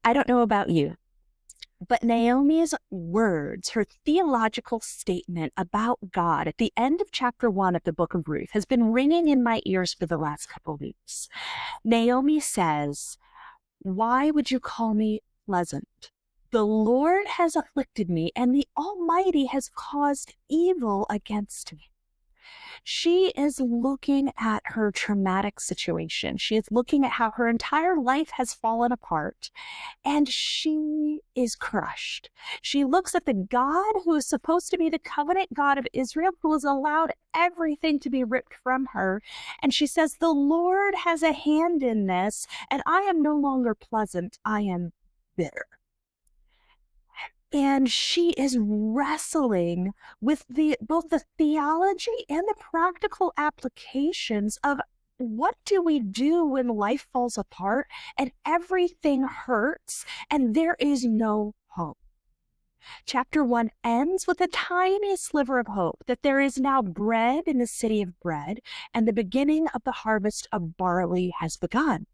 I don't know about you, but Naomi's words, her theological statement about God at the end of chapter 1 of the Book of Ruth has been ringing in my ears for the last couple of weeks. Naomi says, "Why would you call me pleasant? The Lord has afflicted me, and the Almighty has caused evil against me." She is looking at her traumatic situation. She is looking at how her entire life has fallen apart, and she is crushed. She looks at the God who is supposed to be the covenant God of Israel, who has allowed everything to be ripped from her. And she says, "The Lord has a hand in this, and I am no longer pleasant. I am bitter." And she is wrestling with both the theology and the practical applications of what do we do when life falls apart and everything hurts and there is no hope. Chapter 1 ends with a tiny sliver of hope that there is now bread in the city of bread and the beginning of the harvest of barley has begun.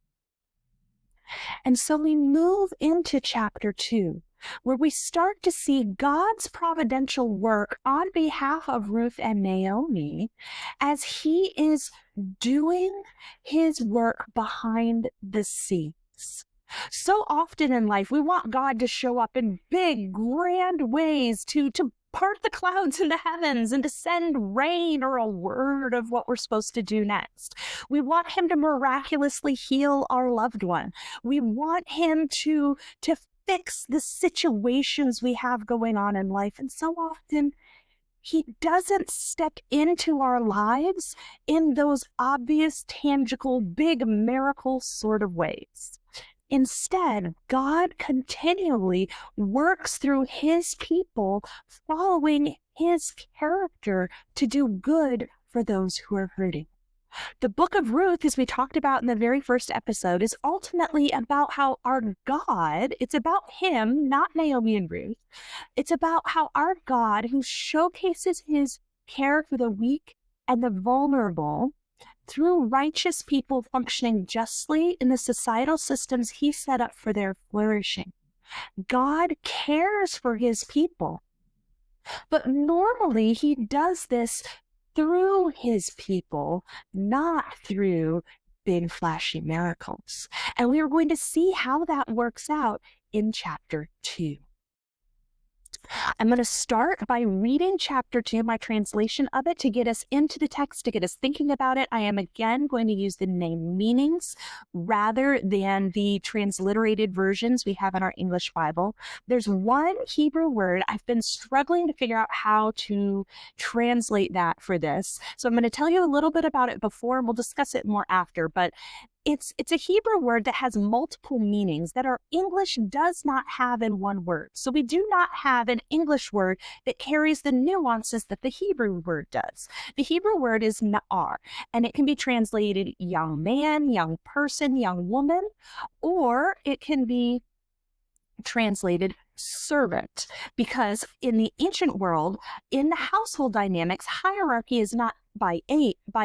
And so we move into chapter 2, where we start to see God's providential work on behalf of Ruth and Naomi as he is doing his work behind the scenes. So often in life, we want God to show up in big, grand ways to part the clouds in the heavens and to send rain or a word of what we're supposed to do next. We want him to miraculously heal our loved one. We want him to fix the situations we have going on in life. And so often he doesn't step into our lives in those obvious, tangible, big miracle sort of ways. Instead, God continually works through his people, following his character to do good for those who are hurting. The Book of Ruth, as we talked about in the very first episode, is ultimately about how our God, it's about him, not Naomi and Ruth. It's about how our God, who showcases his care for the weak and the vulnerable, through righteous people functioning justly in the societal systems he set up for their flourishing. God cares for his people, but normally he does this through his people, not through big flashy miracles. And we are going to see how that works out in chapter 2. I'm going to start by reading chapter 2, my translation of it, to get us into the text, to get us thinking about it. I am again going to use the name meanings rather than the transliterated versions we have in our English Bible. There's one Hebrew word I've been struggling to figure out how to translate that for this. So I'm going to tell you a little bit about it before, and we'll discuss it more after. But it's a Hebrew word that has multiple meanings that our English does not have in one word. So we do not have an English word that carries the nuances that the Hebrew word does. The Hebrew word is na'ar, and it can be translated young man, young person, young woman, or it can be translated servant, because in the ancient world, in the household dynamics, hierarchy is not by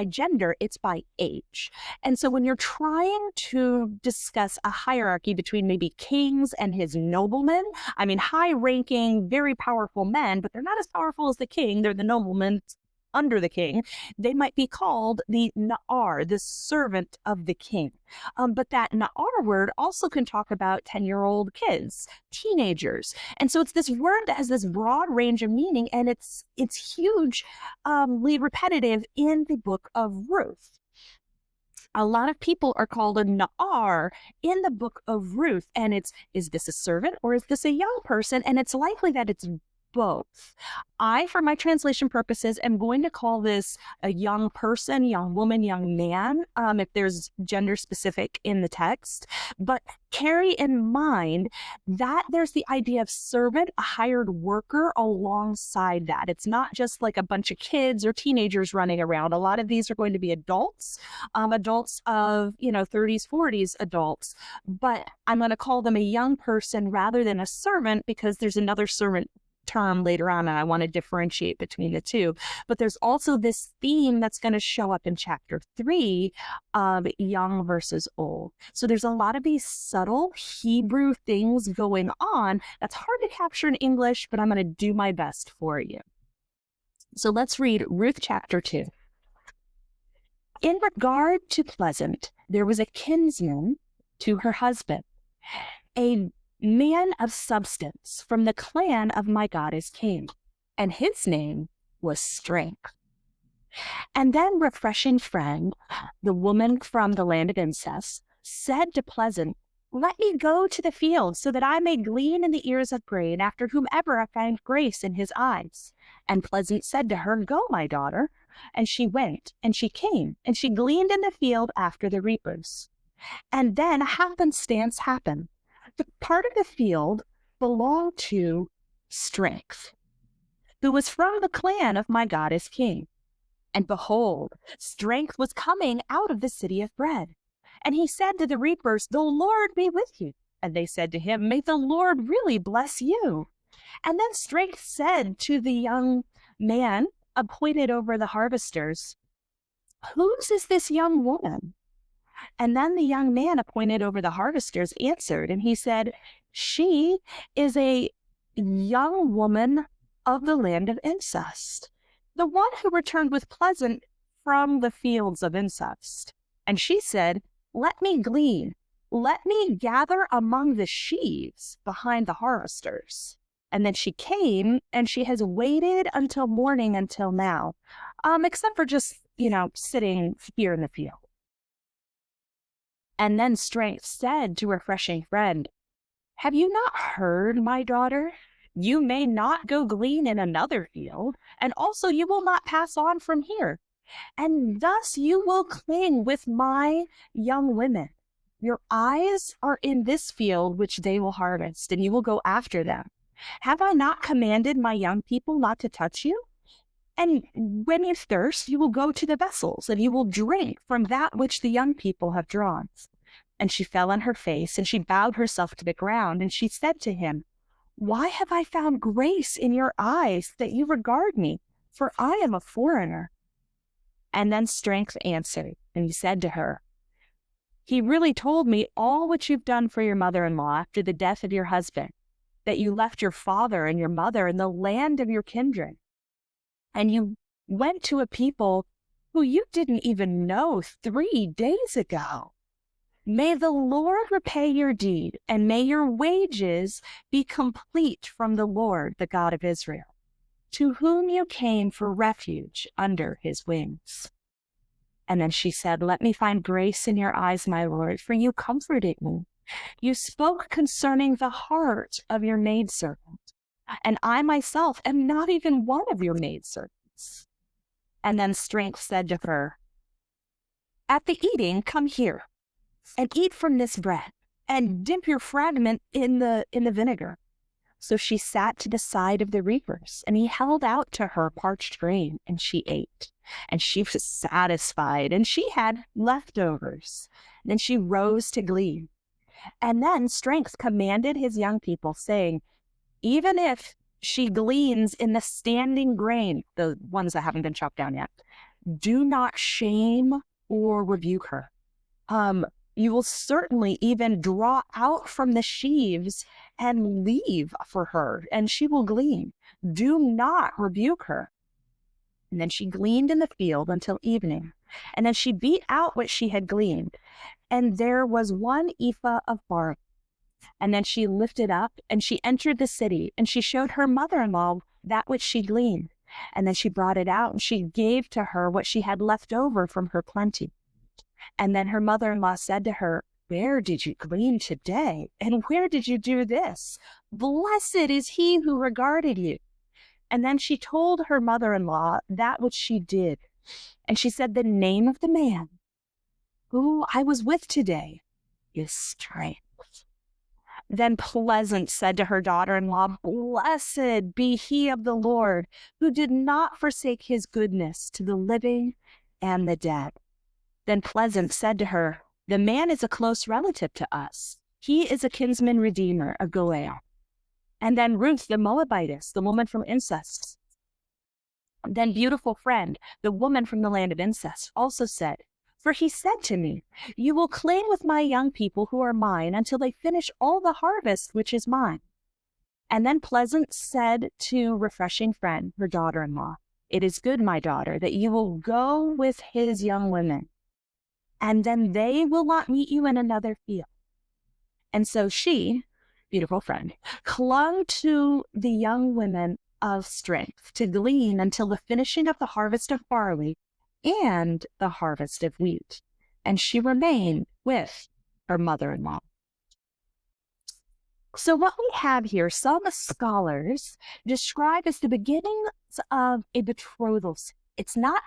gender, it's by age. And so when you're trying to discuss a hierarchy between maybe kings and his noblemen, I mean, high-ranking, very powerful men, but they're not as powerful as the king, they're the noblemen under the king, they might be called the na'ar, the servant of the king. But that na'ar word also can talk about 10-year-old kids, teenagers. And so it's this word that has this broad range of meaning, and it's hugely repetitive in the Book of Ruth. A lot of people are called a na'ar in the Book of Ruth, and is this a servant or is this a young person? And it's likely that it's both. I, for my translation purposes, am going to call this a young person, young woman, young man, if there's gender specific in the text. But carry in mind that there's the idea of servant, a hired worker alongside that. It's not just like a bunch of kids or teenagers running around. A lot of these are going to be adults, adults of, 30s, 40s adults. But I'm going to call them a young person rather than a servant because there's another servant term later on, and I want to differentiate between the two. But there's also this theme that's going to show up in chapter 3 of young versus old. So there's a lot of these subtle Hebrew things going on that's hard to capture in English, but I'm going to do my best for you. So let's read Ruth chapter 2. In regard to Pleasant, there was a kinsman to her husband, a man of substance from the clan of my goddess king, and his name was Strength. And then refreshing friend, the woman from the land of incest, said to Pleasant, let me go to the field so that I may glean in the ears of grain after whomever I find grace in his eyes. And Pleasant said to her, go, my daughter. And she went, and she came, and she gleaned in the field after the reapers. And then happenstance happened. The part of the field belonged to Strength, who was from the clan of my goddess king. And behold, Strength was coming out of the city of bread. And he said to the reapers, the Lord be with you. And they said to him, may the Lord really bless you. And then Strength said to the young man appointed over the harvesters, whose is this young woman? And then the young man appointed over the harvesters answered, and he said, she is a young woman of the land of incest, the one who returned with Pleasant from the fields of incest. And she said, let me glean, let me gather among the sheaves behind the harvesters. And then she came, and she has waited until morning until now, except for just, sitting here in the field. And then Strength said to her refreshing friend, have you not heard, my daughter? You may not go glean in another field, and also you will not pass on from here. And thus you will cling with my young women. Your eyes are in this field which they will harvest, and you will go after them. Have I not commanded my young people not to touch you? And when you thirst, you will go to the vessels, and you will drink from that which the young people have drawn. And she fell on her face, and she bowed herself to the ground, and she said to him, why have I found grace in your eyes that you regard me? For I am a foreigner. And then Strength answered, and he said to her, he really told me all what you've done for your mother-in-law after the death of your husband, that you left your father and your mother in the land of your kindred, and you went to a people who you didn't even know 3 days ago. May the Lord repay your deed, and may your wages be complete from the Lord, the God of Israel, to whom you came for refuge under his wings. And then she said, let me find grace in your eyes, my Lord, for you comforted me. You spoke concerning the heart of your maidservant, and I myself am not even one of your maidservants. And then Strength said to her, at the eating, come here, and eat from this bread, and dip your fragment in the vinegar. So she sat to the side of the reapers, and he held out to her parched grain, and she ate. And she was satisfied, and she had leftovers. Then she rose to glean. And then Strength commanded his young people, saying, even if she gleans in the standing grain, the ones that haven't been chopped down yet, do not shame or rebuke her. You will certainly even draw out from the sheaves and leave for her, and she will glean. Do not rebuke her. And then she gleaned in the field until evening, and then she beat out what she had gleaned, and there was 1 ephah of barley. And then she lifted up, and she entered the city, and she showed her mother-in-law that which she gleaned. And then she brought it out, and she gave to her what she had left over from her plenty. And then her mother-in-law said to her, where did you glean today? And where did you do this? Blessed is he who regarded you. And then she told her mother-in-law that which she did. And she said, the name of the man who I was with today is Strength. Then Pleasant said to her daughter-in-law, blessed be he of the Lord, who did not forsake his goodness to the living and the dead. Then Pleasant said to her, the man is a close relative to us. He is a kinsman redeemer of Boaz. And then Ruth, the Moabitess, the woman from incest. Then beautiful friend, the woman from the land of incest, also said, for he said to me, you will cling with my young people who are mine until they finish all the harvest which is mine. And then Pleasant said to refreshing friend, her daughter-in-law, it is good, my daughter, that you will go with his young women, and then they will not meet you in another field. And so she, beautiful friend, clung to the young women of strength to glean until the finishing of the harvest of barley and the harvest of wheat. And she remained with her mother-in-law. So what we have here, some scholars describe as the beginnings of a betrothal. It's not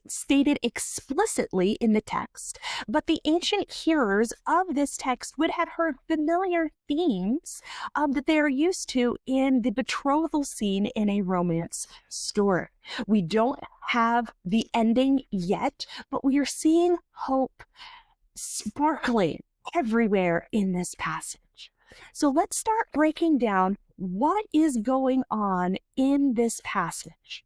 stated explicitly in the text, but the ancient hearers of this text would have heard familiar themes that they are used to in the betrothal scene in a romance story. We don't have the ending yet, but we are seeing hope sparkling everywhere in this passage. So let's start breaking down what is going on in this passage.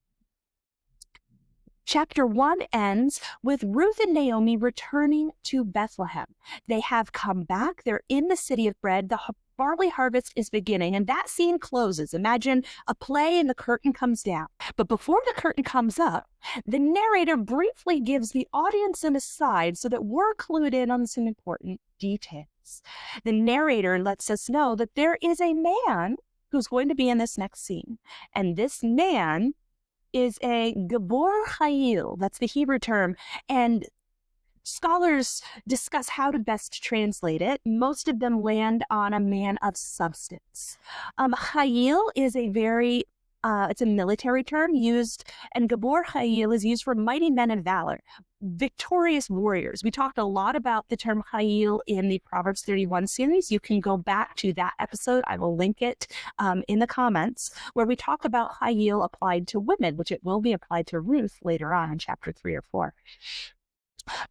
Chapter 1 ends with Ruth and Naomi returning to Bethlehem. They have come back. They're in the city of bread. The barley harvest is beginning, and that scene closes. Imagine a play and the curtain comes down. But before the curtain comes up, the narrator briefly gives the audience an aside so that we're clued in on some important details. The narrator lets us know that there is a man who's going to be in this next scene, and this man is a Gabor Chayil. That's the Hebrew term. And scholars discuss how to best translate it. Most of them land on a man of substance. Chayil is a very, it's a military term used, and Gabor Chayil is used for mighty men of valor, victorious warriors. We talked a lot about the term Chayil in the Proverbs 31 series. You can go back to that episode. I will link it in the comments, where we talk about Chayil applied to women, which it will be applied to Ruth later on in chapter 3 or 4.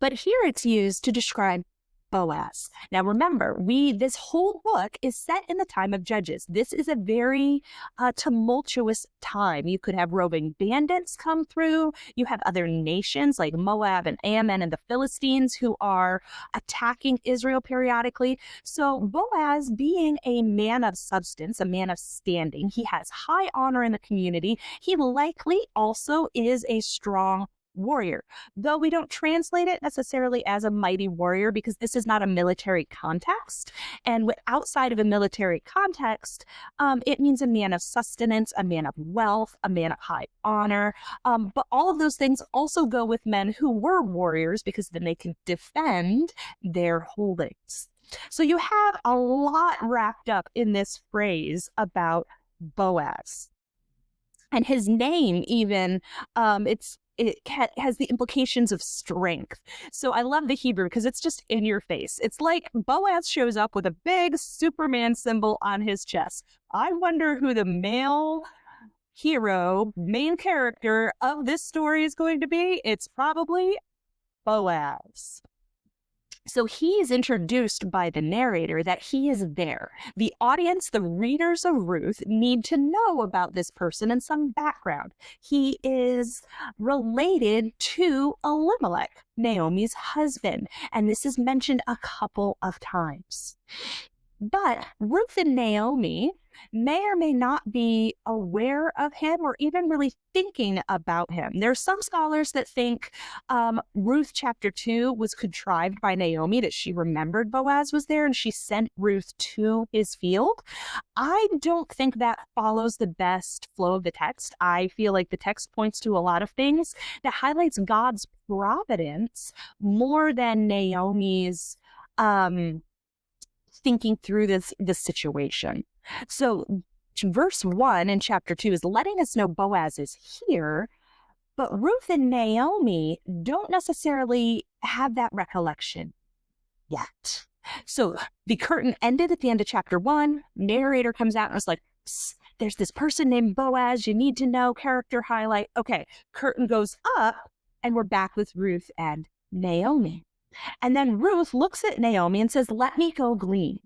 But here it's used to describe Boaz. Now remember, this whole book is set in the time of Judges. This is a very tumultuous time. You could have roving bandits come through. You have other nations like Moab and Ammon and the Philistines who are attacking Israel periodically. So Boaz, being a man of substance, a man of standing, he has high honor in the community. He likely also is a strong warrior, though we don't translate it necessarily as a mighty warrior because this is not a military context. And outside of a military context, it means a man of sustenance, a man of wealth, a man of high honor. But all of those things also go with men who were warriors because then they can defend their holdings. So you have a lot wrapped up in this phrase about Boaz. And his name even, it has the implications of strength. So I love the Hebrew because it's just in your face. It's like Boaz shows up with a big Superman symbol on his chest. I wonder who the male hero, main character of this story is going to be. It's probably Boaz. So he is introduced by the narrator that he is there. The audience, the readers of Ruth, need to know about this person and some background. He is related to Elimelech, Naomi's husband, and this is mentioned a couple of times. But Ruth and Naomi may or may not be aware of him or even really thinking about him. There's some scholars that think Ruth chapter 2 was contrived by Naomi, that she remembered Boaz was there and she sent Ruth to his field. I don't think that follows the best flow of the text. I feel like the text points to a lot of things that highlights God's providence more than Naomi's thinking through this situation. So verse 1 in chapter 2 is letting us know Boaz is here, but Ruth and Naomi don't necessarily have that recollection yet. So the curtain ended at the end of chapter 1. Narrator comes out and was like, there's this person named Boaz. You need to know, character highlight. Okay, curtain goes up and we're back with Ruth and Naomi. And then Ruth looks at Naomi and says, let me go glean.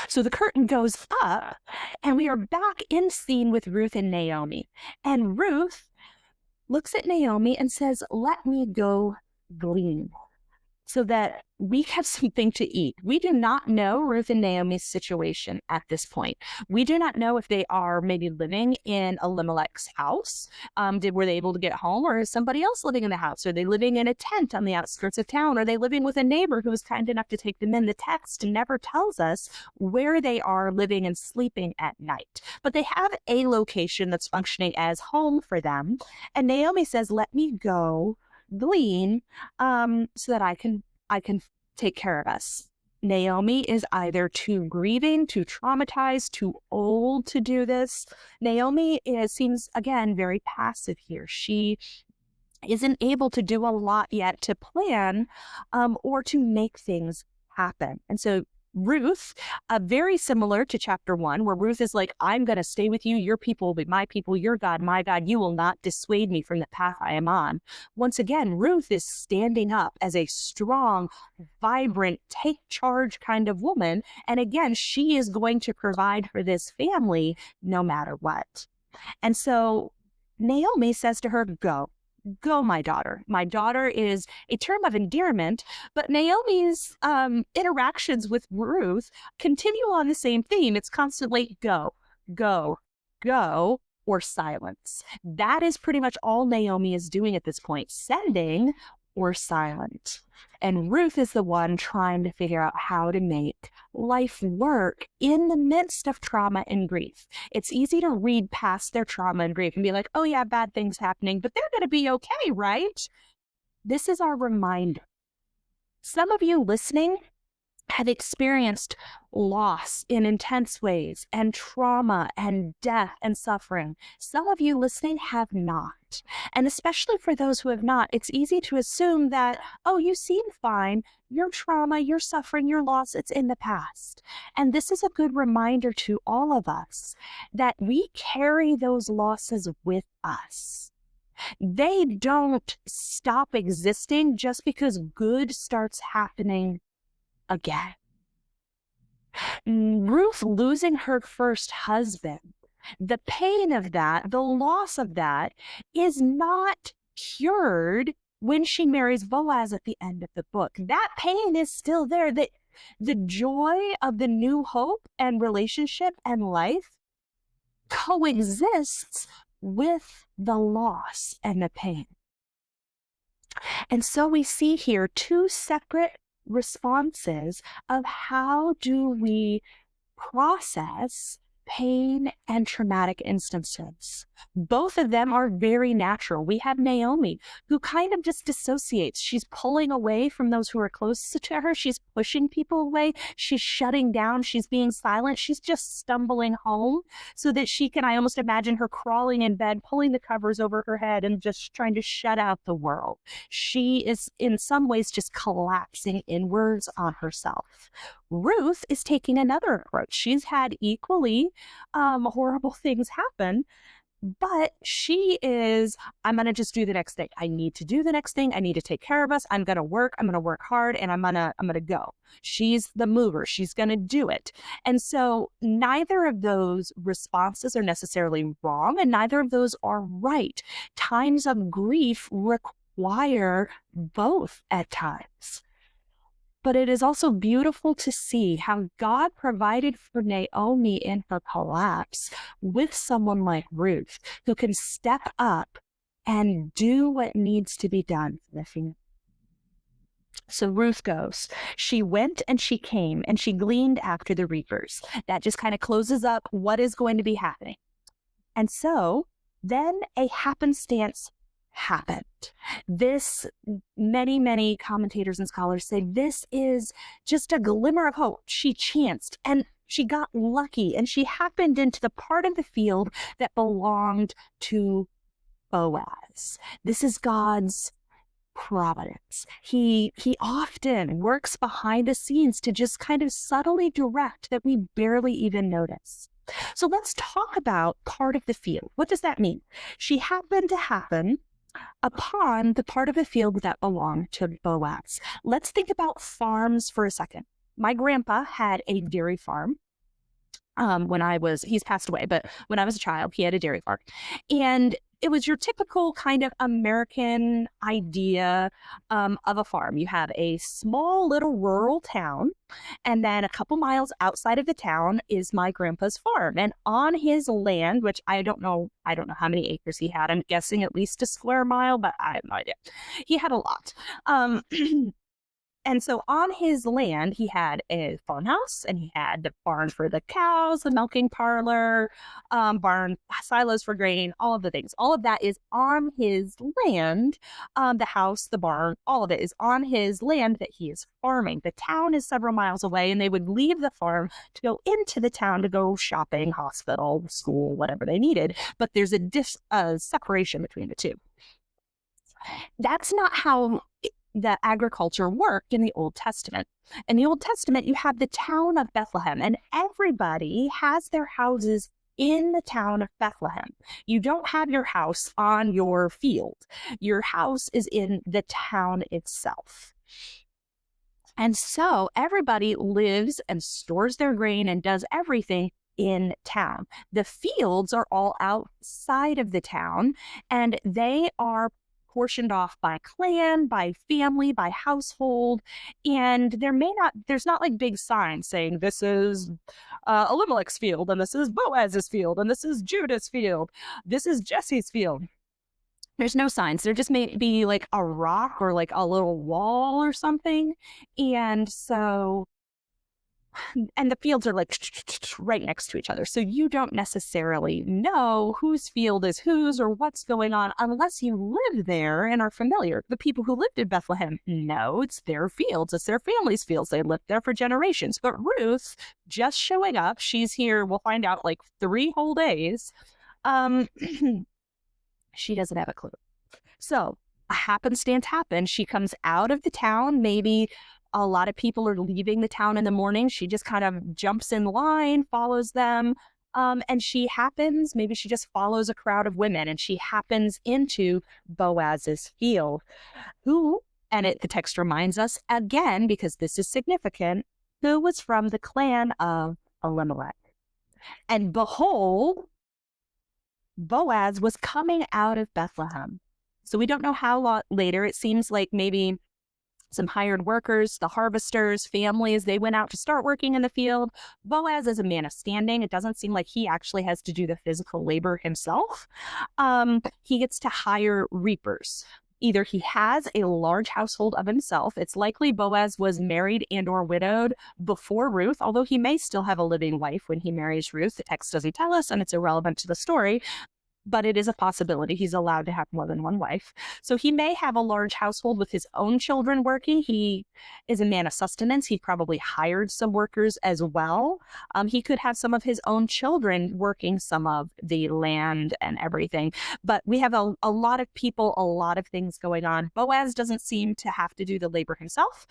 So the curtain goes up, and we are back in scene with Ruth and Naomi. And Ruth looks at Naomi and says, "Let me go glean, so that we have something to eat." We do not know Ruth and Naomi's situation at this point. We do not know if they are maybe living in Elimelech's house. Were they able to get home, or is somebody else living in the house? Are they living in a tent on the outskirts of town? Are they living with a neighbor who was kind enough to take them in? The text never tells us where they are living and sleeping at night, but they have a location that's functioning as home for them. And Naomi says, "Let me go glean, so that I can take care of us." Naomi is either too grieving, too traumatized, too old to do this. Naomi seems, again, very passive here. She isn't able to do a lot yet to plan or to make things happen. And so Ruth, very similar to chapter 1, where Ruth is like, "I'm going to stay with you. Your people will be my people. Your God, my God. You will not dissuade me from the path I am on." Once again, Ruth is standing up as a strong, vibrant, take charge kind of woman. And again, she is going to provide for this family no matter what. And so Naomi says to her, "Go. Go, my daughter." My daughter is a term of endearment, but Naomi's interactions with Ruth continue on the same theme. It's constantly go, go, go, or silence. That is pretty much all Naomi is doing at this point, sending or silent. And Ruth is the one trying to figure out how to make life work in the midst of trauma and grief. It's easy to read past their trauma and grief and be like, "Oh yeah, bad things happening, but they're going to be okay, right?" This is our reminder. Some of you listening have experienced loss in intense ways, and trauma and death and suffering. Some of you listening have not. And especially for those who have not, it's easy to assume that, "Oh, you seem fine. Your trauma, your suffering, your loss, it's in the past." And this is a good reminder to all of us that we carry those losses with us. They don't stop existing just because good starts happening again. Ruth losing her first husband, the pain of that, the loss of that, is not cured when she marries Boaz at the end of the book. That pain is still there. The joy of the new hope and relationship and life coexists with the loss and the pain. And so we see here two separate responses of how do we process pain and traumatic instances. Both of them are very natural. We have Naomi, who kind of just dissociates. She's pulling away from those who are close to her. She's pushing people away. She's shutting down. She's being silent. She's just stumbling home so that she can, I almost imagine her crawling in bed, pulling the covers over her head and just trying to shut out the world. She is in some ways just collapsing inwards on herself. Ruth is taking another approach. She's had equally horrible things happen, but she is, "I'm going to just do the next thing. I need to do the next thing. I need to take care of us. I'm going to work hard, and I'm going to go." She's the mover. She's going to do it. And so neither of those responses are necessarily wrong, and neither of those are right. Times of grief require both at times. But it is also beautiful to see how God provided for Naomi in her collapse with someone like Ruth, who can step up and do what needs to be done for the family. So Ruth goes. She went and she came and she gleaned after the reapers. That just kind of closes up what is going to be happening. And so then a happenstance happened. This, many commentators and scholars say, this is just a glimmer of hope. She chanced and she got lucky, and she happened into the part of the field that belonged to Boaz. This is God's providence. He often works behind the scenes to just kind of subtly direct that we barely even notice. So let's talk about part of the field. What does that mean? She happened to happen upon the part of the field that belonged to Boaz. Let's think about farms for a second. My grandpa had a dairy farm. he's passed away, but when I was a child, he had a dairy farm. And it was your typical kind of American idea of a farm. You have a small little rural town, and then a couple miles outside of the town is my grandpa's farm. And on his land, which I don't know how many acres he had. I'm guessing at least a square mile, but I have no idea. He had a lot. And so on his land, he had a farmhouse, and he had the barn for the cows, the milking parlor, barn silos for grain, all of the things. All of that is on his land. The house, the barn, all of it is on his land that he is farming. The town is several miles away, and they would leave the farm to go into the town to go shopping, hospital, school, whatever they needed. But there's a separation between the two. That's not how the agriculture worked in the Old Testament. In the Old Testament, you have the town of Bethlehem, and everybody has their houses in the town of Bethlehem. You don't have your house on your field. Your house is in the town itself. And so everybody lives and stores their grain and does everything in town. The fields are all outside of the town, and they are portioned off by clan, by family, by household, and there's not like big signs saying this is Elimelech's field, and this is Boaz's field, and this is Judah's field, this is Jesse's field. There's no signs. There just may be like a rock or like a little wall or something, and the fields are like right next to each other. So you don't necessarily know whose field is whose or what's going on unless you live there and are familiar. The people who lived in Bethlehem know it's their fields. It's their family's fields. They lived there for generations. But Ruth, just showing up, she's here, we'll find out, like 3 whole days. She doesn't have a clue. So a happenstance happens. She comes out of the town. Maybe a lot of people are leaving the town in the morning. She just kind of jumps in line, follows them. And maybe she just follows a crowd of women, and she happens into Boaz's field, the text reminds us again, because this is significant, who was from the clan of Elimelech. And behold, Boaz was coming out of Bethlehem. So we don't know how long later. It seems like maybe some hired workers, the harvesters, families, they went out to start working in the field. Boaz is a man of standing. It doesn't seem like he actually has to do the physical labor himself. He gets to hire reapers. Either he has a large household of himself. It's likely Boaz was married and or widowed before Ruth, although he may still have a living wife when he marries Ruth. The text doesn't tell us, and it's irrelevant to the story. But it is a possibility. He's allowed to have more than one wife. So he may have a large household with his own children working. He is a man of sustenance. He probably hired some workers as well. He could have some of his own children working some of the land and everything. But we have a lot of people, a lot of things going on. Boaz doesn't seem to have to do the labor himself.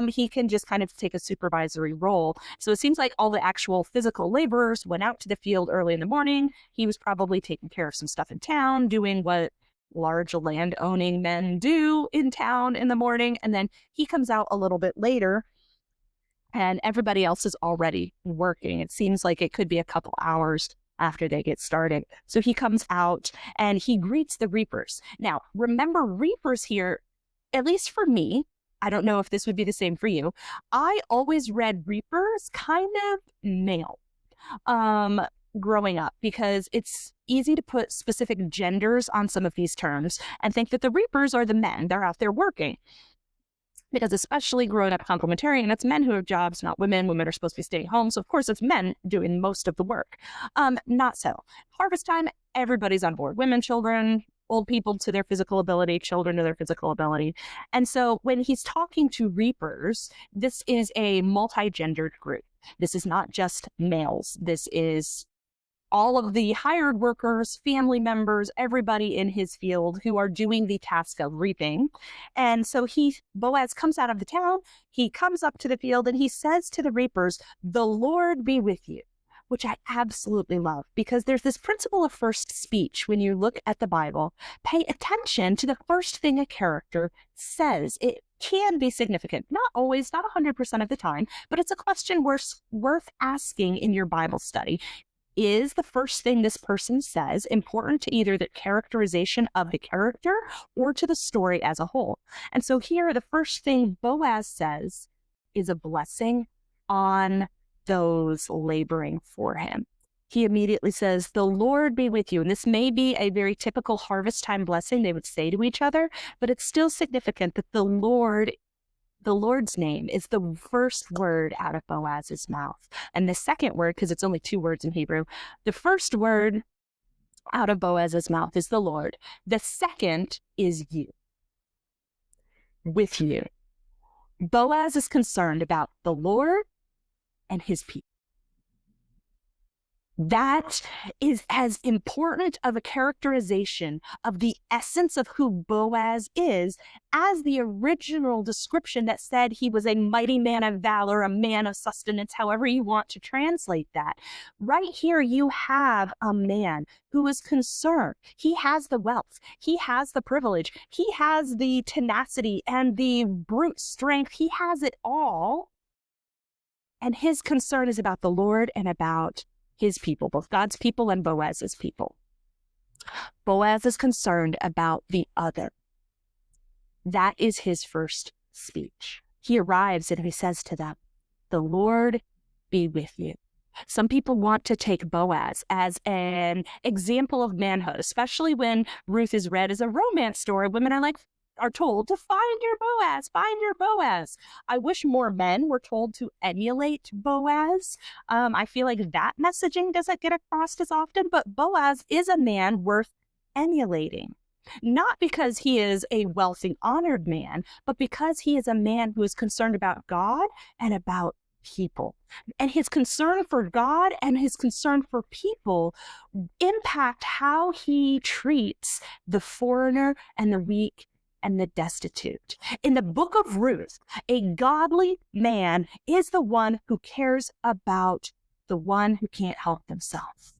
He can just kind of take a supervisory role. So it seems like all the actual physical laborers went out to the field early in the morning. He was probably taking care of some stuff in town, doing what large land-owning men do in town in the morning. And then he comes out a little bit later, and everybody else is already working. It seems like it could be a couple hours after they get started. So he comes out and he greets the reapers. Now, remember, reapers here, at least for me, I don't know if this would be the same for you, I always read reapers kind of male. Growing up, because it's easy to put specific genders on some of these terms and think that the reapers are the men. They're out there working. Because especially growing up complementarian, it's men who have jobs, not women. Women are supposed to be staying home. So of course it's men doing most of the work. Not so. Harvest time, everybody's on board. Women, children, old people to their physical ability, children to their physical ability. And so when he's talking to reapers, this is a multi-gendered group. This is not just males. This is all of the hired workers, family members, everybody in his field who are doing the task of reaping. And so Boaz comes out of the town, he comes up to the field, and he says to the reapers, "The Lord be with you," which I absolutely love, because there's this principle of first speech. When you look at the Bible, pay attention to the first thing a character says. It can be significant. Not always, not 100% of the time, but it's a question worth asking in your Bible study. Is the first thing this person says important to either the characterization of the character or to the story as a whole? And so here, the first thing Boaz says is a blessing on those laboring for him. He immediately says, "The Lord be with you." And this may be a very typical harvest time blessing they would say to each other, but it's still significant that the Lord's name is the first word out of Boaz's mouth. And the second word, because it's only 2 words in Hebrew, the first word out of Boaz's mouth is the Lord. The second is you, with you. Boaz is concerned about the Lord and his people. That is as important of a characterization of the essence of who Boaz is as the original description that said he was a mighty man of valor, a man of sustenance, however you want to translate that. Right here, you have a man who is concerned. He has the wealth. He has the privilege. He has the tenacity and the brute strength. He has it all. And his concern is about the Lord and about his people, both God's people and Boaz's people. Boaz is concerned about the other. That is his first speech. He arrives and he says to them, "The Lord be with you." Some people want to take Boaz as an example of manhood, especially when Ruth is read as a romance story. Women are told to find your Boaz, find your Boaz. I wish more men were told to emulate Boaz. I feel like that messaging doesn't get across as often, but Boaz is a man worth emulating. Not because he is a wealthy, honored man, but because he is a man who is concerned about God and about people. And his concern for God and his concern for people impact how he treats the foreigner and the weak and the destitute. In the Book of Ruth, a godly man is the one who cares about the one who can't help themselves.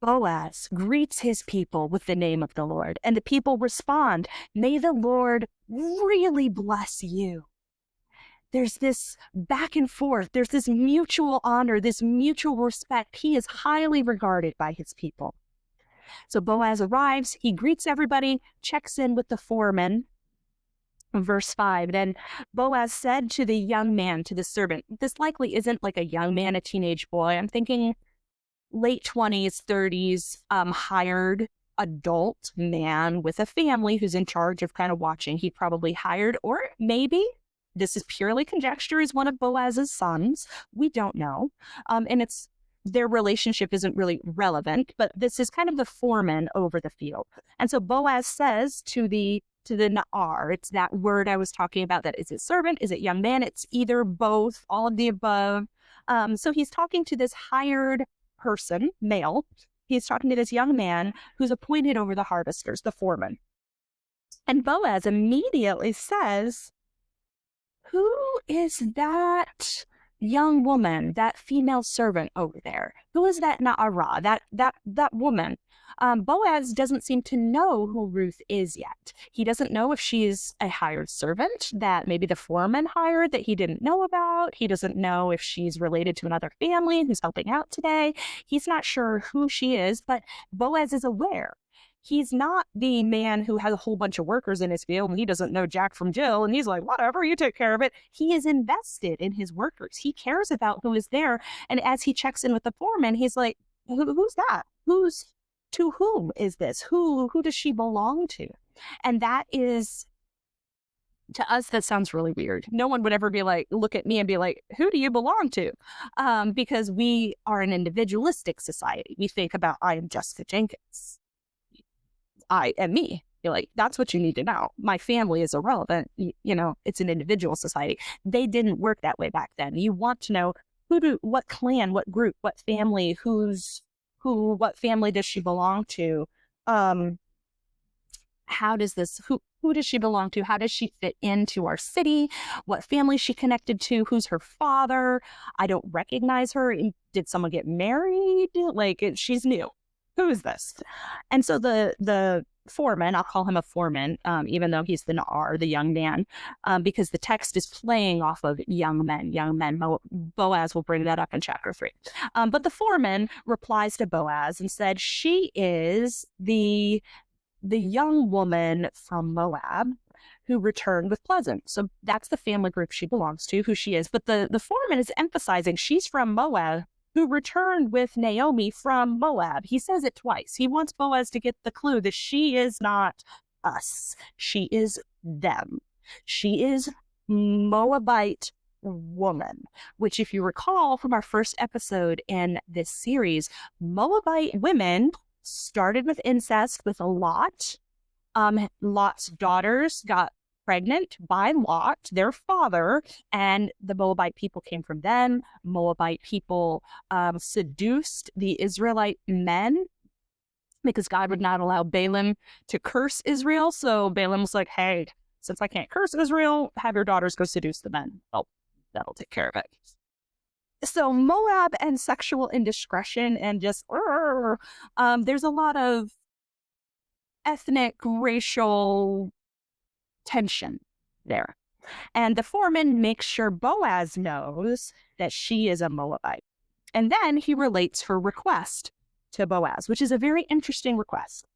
Boaz greets his people with the name of the Lord, and the people respond, "May the Lord really bless you." There's this back and forth. There's this mutual honor, this mutual respect. He is highly regarded by his people. So Boaz arrives, he greets everybody, checks in with the foreman. Verse 5, then Boaz said to the young man, to the servant, this likely isn't like a young man, a teenage boy. I'm thinking late 20s, 30s, hired adult man with a family who's in charge of kind of watching. He probably hired, or maybe, this is purely conjecture, is one of Boaz's sons. We don't know. And their relationship isn't really relevant, but this is kind of the foreman over the field. And so Boaz says to the na'ar, it's that word I was talking about, that is it servant, is it young man? It's either both, all of the above. So he's talking to this hired person, male. He's talking to this young man who's appointed over the harvesters, the foreman. And Boaz immediately says, "Who is that young woman, that female servant over there? Who is that na'ara, that woman?" Boaz doesn't seem to know who Ruth is yet. He doesn't know if she's a hired servant that maybe the foreman hired that he didn't know about. He doesn't know if she's related to another family who's helping out today. He's not sure who she is, but Boaz is aware. He's not the man who has a whole bunch of workers in his field and he doesn't know Jack from Jill and he's like, whatever, you take care of it. He is invested in his workers. He cares about who is there. And as he checks in with the foreman, he's like, who's that? To whom is this? Who does she belong to? And that is, to us, that sounds really weird. No one would ever be like, look at me and be like, who do you belong to? Because we are an individualistic society. We think about, I am Jessica Jenkins. I am me. You're like, that's what you need to know. My family is irrelevant. It's an individual society. They didn't work that way back then. You want to know what clan, what group, what family, what family does she belong to? Who does she belong to? How does she fit into our city? What family is she connected to? Who's her father? I don't recognize her. Did someone get married? She's new. who is this? And so the foreman, I'll call him a foreman, even though he's the Na'ar, the young man, because the text is playing off of young men. Boaz will bring that up in chapter 3. But the foreman replies to Boaz and said, she is the young woman from Moab who returned with pleasant. So that's the family group she belongs to, who she is. But the foreman is emphasizing she's from Moab, who returned with Naomi from Moab. He says it twice. He wants Boaz to get the clue that she is not us. She is them. She is Moabite woman, which, if you recall from our first episode in this series, Moabite women started with incest with Lot. Lot's daughters got pregnant by Lot, their father, and the Moabite people came from them. Moabite people seduced the Israelite men because God would not allow Balaam to curse Israel. So Balaam was like, hey, since I can't curse Israel, have your daughters go seduce the men. Oh, that'll take care of it. So Moab and sexual indiscretion and just, there's a lot of ethnic, racial tension there. And the foreman makes sure Boaz knows that she is a Moabite. And then he relates her request to Boaz, which is a very interesting request.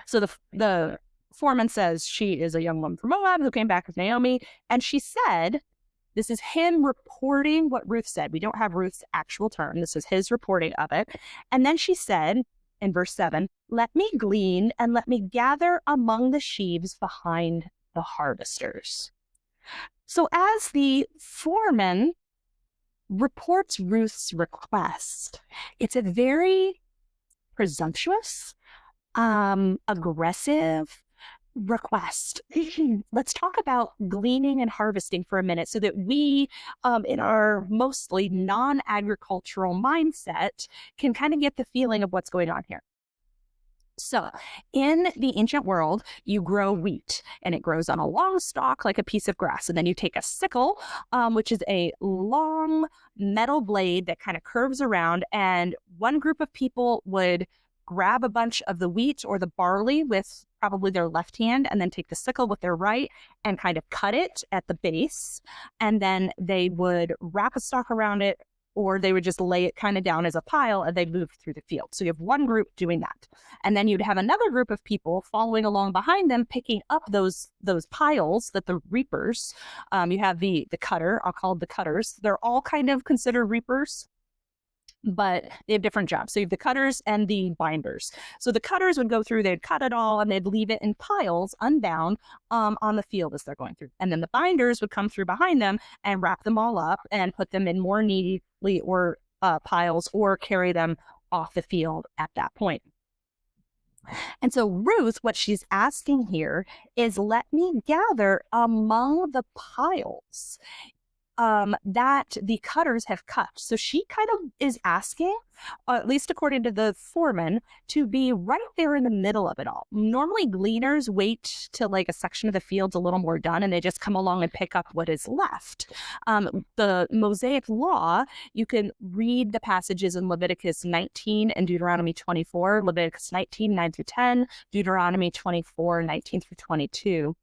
So the foreman says she is a young woman from Moab who came back with Naomi. And she said, this is him reporting what Ruth said. We don't have Ruth's actual term. This is his reporting of it. And then she said, in verse 7, let me glean and let me gather among the sheaves behind the harvesters. So as the foreman reports Ruth's request, it's a very presumptuous, aggressive request. Let's talk about gleaning and harvesting for a minute so that we, in our mostly non-agricultural mindset, can kind of get the feeling of what's going on here. So in the ancient world, you grow wheat and it grows on a long stalk like a piece of grass. And then you take a sickle, which is a long metal blade that kind of curves around. And one group of people would grab a bunch of the wheat or the barley with probably their left hand and then take the sickle with their right and kind of cut it at the base. And then they would wrap a stalk around it, or they would just lay it kind of down as a pile and they'd move through the field. So you have one group doing that. And then you'd have another group of people following along behind them, picking up those piles that the reapers, you have the cutter, I'll call it the cutters. They're all kind of considered reapers, but they have different jobs. So you have the cutters and the binders. So the cutters would go through, they'd cut it all and they'd leave it in piles unbound on the field as they're going through. And then the binders would come through behind them and wrap them all up and put them in more neatly or piles or carry them off the field at that point. And so Ruth, what she's asking here is, let me gather among the piles that the cutters have cut. So she kind of is asking, at least according to the foreman, to be right there in the middle of it all. Normally gleaners wait till like a section of the field's a little more done and they just come along and pick up what is left. The Mosaic law, you can read the passages in Leviticus 19 and Deuteronomy 24, Leviticus 19, 9 through 10, Deuteronomy 24, 19 through 22.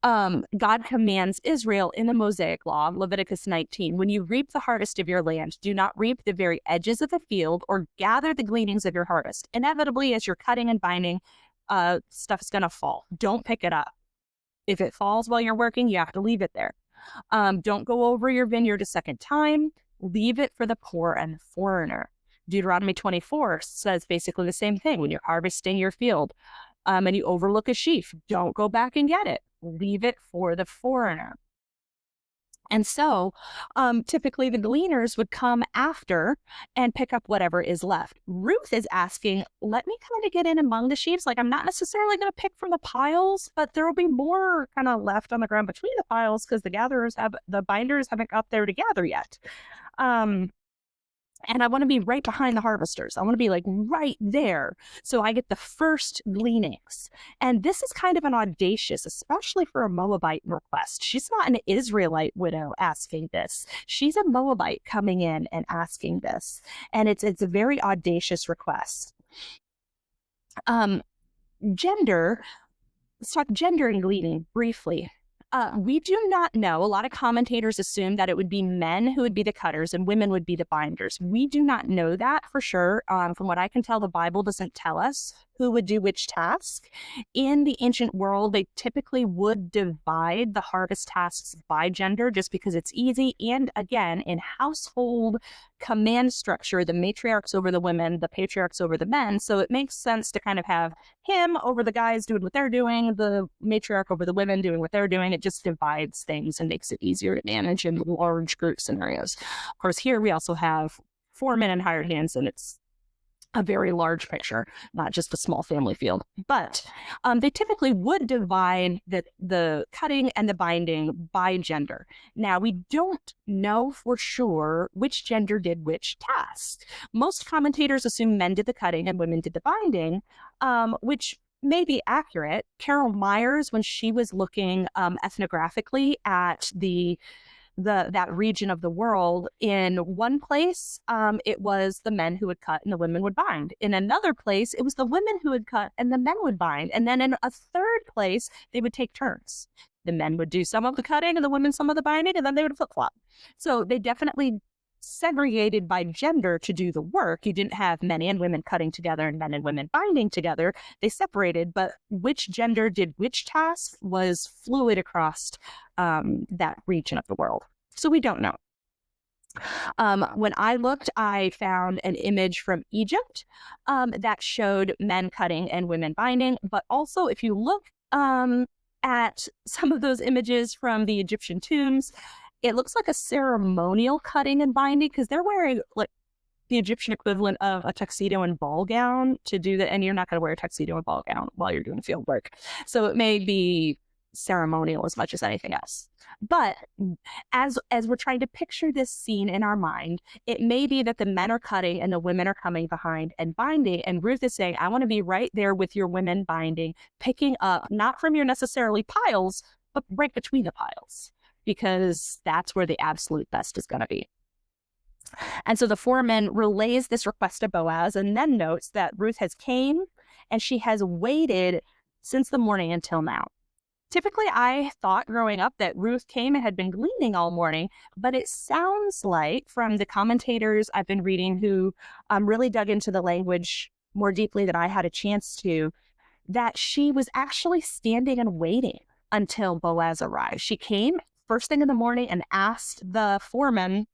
God commands Israel in the Mosaic law, Leviticus 19, when you reap the harvest of your land, do not reap the very edges of the field or gather the gleanings of your harvest. Inevitably, as you're cutting and binding, stuff's going to fall. Don't pick it up. If it falls while you're working, you have to leave it there. Don't go over your vineyard a second time. Leave it for the poor and the foreigner. Deuteronomy 24 says basically the same thing. When you're harvesting your field and you overlook a sheaf, don't go back and get it. Leave it for the foreigner. And so typically the gleaners would come after and pick up whatever is left. Ruth is asking, let me kind of get in among the sheaves. Like, I'm not necessarily going to pick from the piles, but there will be more kind of left on the ground between the piles because the binders haven't got there to gather yet. And I want to be right behind the harvesters. I want to be like right there. So I get the first gleanings. And this is kind of an audacious, especially for a Moabite request. She's not an Israelite widow asking this. She's a Moabite coming in and asking this. And it's a very audacious request. Gender, let's talk gender and gleaning briefly. We do not know. A lot of commentators assume that it would be men who would be the cutters and women would be the binders. We do not know that for sure. From what I can tell, the Bible doesn't tell us who would do which task. In the ancient world, they typically would divide the harvest tasks by gender just because it's easy. And again, in household command structure, the matriarchs over the women, the patriarchs over the men. So it makes sense to kind of have him over the guys doing what they're doing, the matriarch over the women doing what they're doing. It just divides things and makes it easier to manage in large group scenarios. Of course, here we also have 4 men and hired hands, and it's a very large picture, not just a small family field. But they typically would divide the cutting and the binding by gender. Now, we don't know for sure which gender did which task. Most commentators assume men did the cutting and women did the binding, which may be accurate. Carol Myers, when she was looking ethnographically at that region of the world, in one place, it was the men who would cut and the women would bind. In another place, it was the women who would cut and the men would bind. And then in a third place, they would take turns. The men would do some of the cutting and the women some of the binding, and then they would flip-flop. So they definitely segregated by gender to do the work. You didn't have men and women cutting together and men and women binding together. They separated, but which gender did which task was fluid across that region of the world. So we don't know. When I looked, I found an image from Egypt that showed men cutting and women binding. But also, if you look at some of those images from the Egyptian tombs, it looks like a ceremonial cutting and binding because they're wearing like the Egyptian equivalent of a tuxedo and ball gown to do that. And you're not going to wear a tuxedo and ball gown while you're doing field work. So it may be ceremonial as much as anything else. But as we're trying to picture this scene in our mind, it may be that the men are cutting and the women are coming behind and binding. And Ruth is saying, I want to be right there with your women binding, picking up, not from your necessarily piles, but right between the piles, because that's where the absolute best is going to be. And so the foreman relays this request to Boaz and then notes that Ruth has came and she has waited since the morning until now. Typically, I thought growing up that Ruth came and had been gleaning all morning, but it sounds like from the commentators I've been reading who really dug into the language more deeply than I had a chance to, that she was actually standing and waiting until Boaz arrived. She came first thing in the morning and asked the foreman,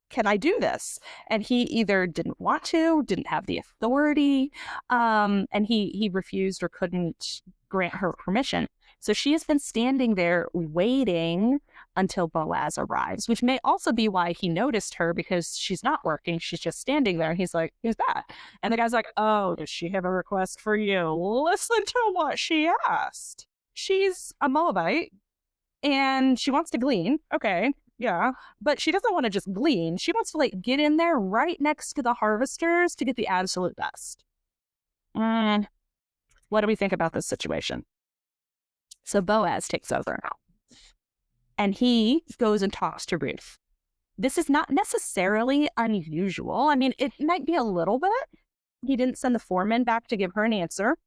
can I do this? And he either didn't want to, didn't have the authority, and he refused or couldn't grant her permission. So she has been standing there waiting until Boaz arrives, which may also be why he noticed her, because she's not working. She's just standing there. And he's like, who's that? And the guy's like, oh, does she have a request for you? Listen to what she asked. She's a Moabite and she wants to glean. Okay. Yeah, but she doesn't want to just glean. She wants to like get in there right next to the harvesters to get the absolute best. What do we think about this situation? So Boaz takes over and he goes and talks to Ruth. This is not necessarily unusual. I mean, it might be a little bit. He didn't send the foreman back to give her an answer.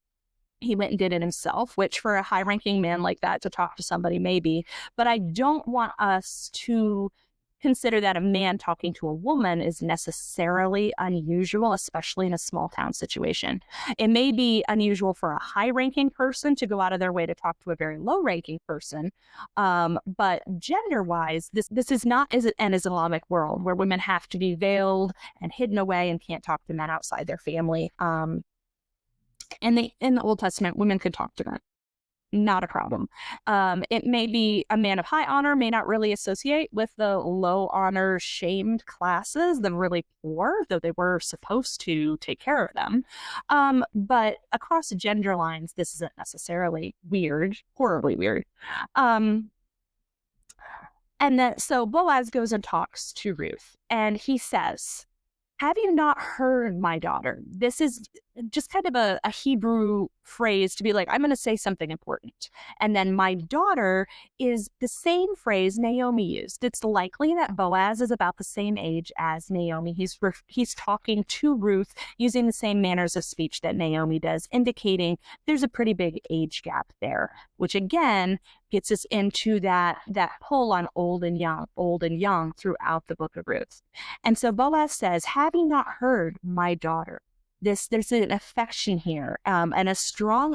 He went and did it himself, which for a high-ranking man like that to talk to somebody maybe. But I don't want us to consider that a man talking to a woman is necessarily unusual, especially in a small town situation. It may be unusual for a high-ranking person to go out of their way to talk to a very low-ranking person. But gender-wise, this is not an Islamic world where women have to be veiled and hidden away and can't talk to men outside their family. In the Old Testament, women could talk to men. Not a problem. It may be a man of high honor, may not really associate with the low honor shamed classes, the really poor, though they were supposed to take care of them. But across gender lines, this isn't necessarily weird, horribly weird. And And then, so Boaz goes and talks to Ruth, and he says, have you not heard, my daughter? This is just kind of a Hebrew phrase to be like, I'm going to say something important. And then my daughter is the same phrase Naomi used. It's likely that Boaz is about the same age as Naomi. He's talking to Ruth using the same manners of speech that Naomi does, indicating there's a pretty big age gap there, which again gets us into that pull on old and young throughout the book of Ruth. And so Boaz says, have you not heard, my daughter? There's an affection here, and a strong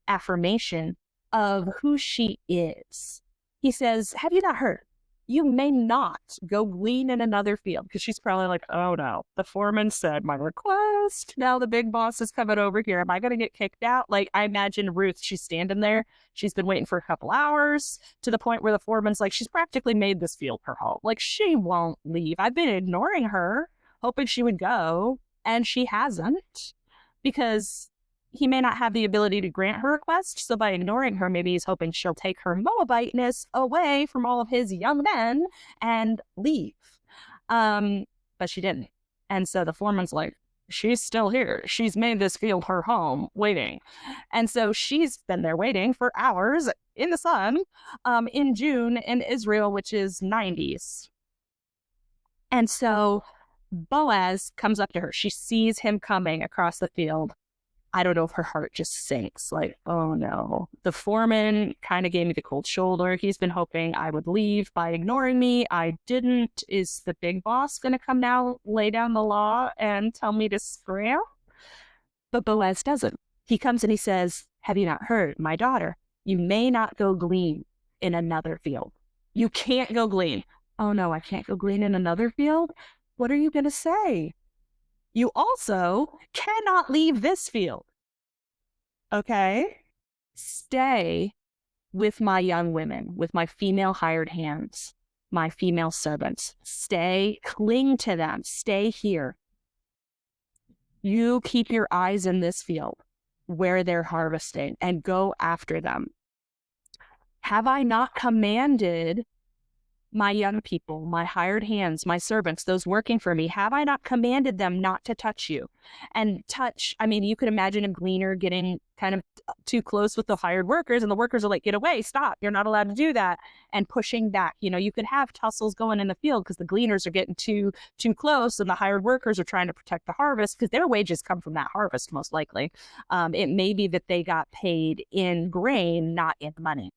affirmation of who she is. He says, have you not heard? You may not go glean in another field, because she's probably like, oh no, the foreman said my request. Now the big boss is coming over here. Am I going to get kicked out? Like, I imagine Ruth, she's standing there. She's been waiting for a couple hours to the point where the foreman's like, she's practically made this field her home. Like, she won't leave. I've been ignoring her, hoping she would go, and she hasn't, because he may not have the ability to grant her request. So by ignoring her, maybe he's hoping she'll take her Moabiteness away from all of his young men and leave. But she didn't. And so the foreman's like, she's still here. She's made this field her home, waiting. And so she's been there waiting for hours in the sun, in June in Israel, which is 90s. And so Boaz comes up to her. She sees him coming across the field. I don't know if her heart just sinks, like, oh no. The foreman kind of gave me the cold shoulder. He's been hoping I would leave by ignoring me. I didn't. Is the big boss going to come now, lay down the law, and tell me to scram? But Boaz doesn't. He comes and he says, have you not heard, my daughter? You may not go glean in another field. You can't go glean. Oh no, I can't go glean in another field? What are you going to say? You also cannot leave this field. Okay? Stay with my young women, with my female hired hands, my female servants. Stay, cling to them, stay here. You keep your eyes in this field where they're harvesting and go after them. Have I not commanded my young people, my hired hands, my servants, those working for me, have I not commanded them not to touch you? And touch, I mean, you could imagine a gleaner getting kind of too close with the hired workers, and the workers are like, get away, stop, you're not allowed to do that, and pushing back. You know, you could have tussles going in the field because the gleaners are getting too close, and the hired workers are trying to protect the harvest because their wages come from that harvest, most likely. It may be that they got paid in grain, not in money.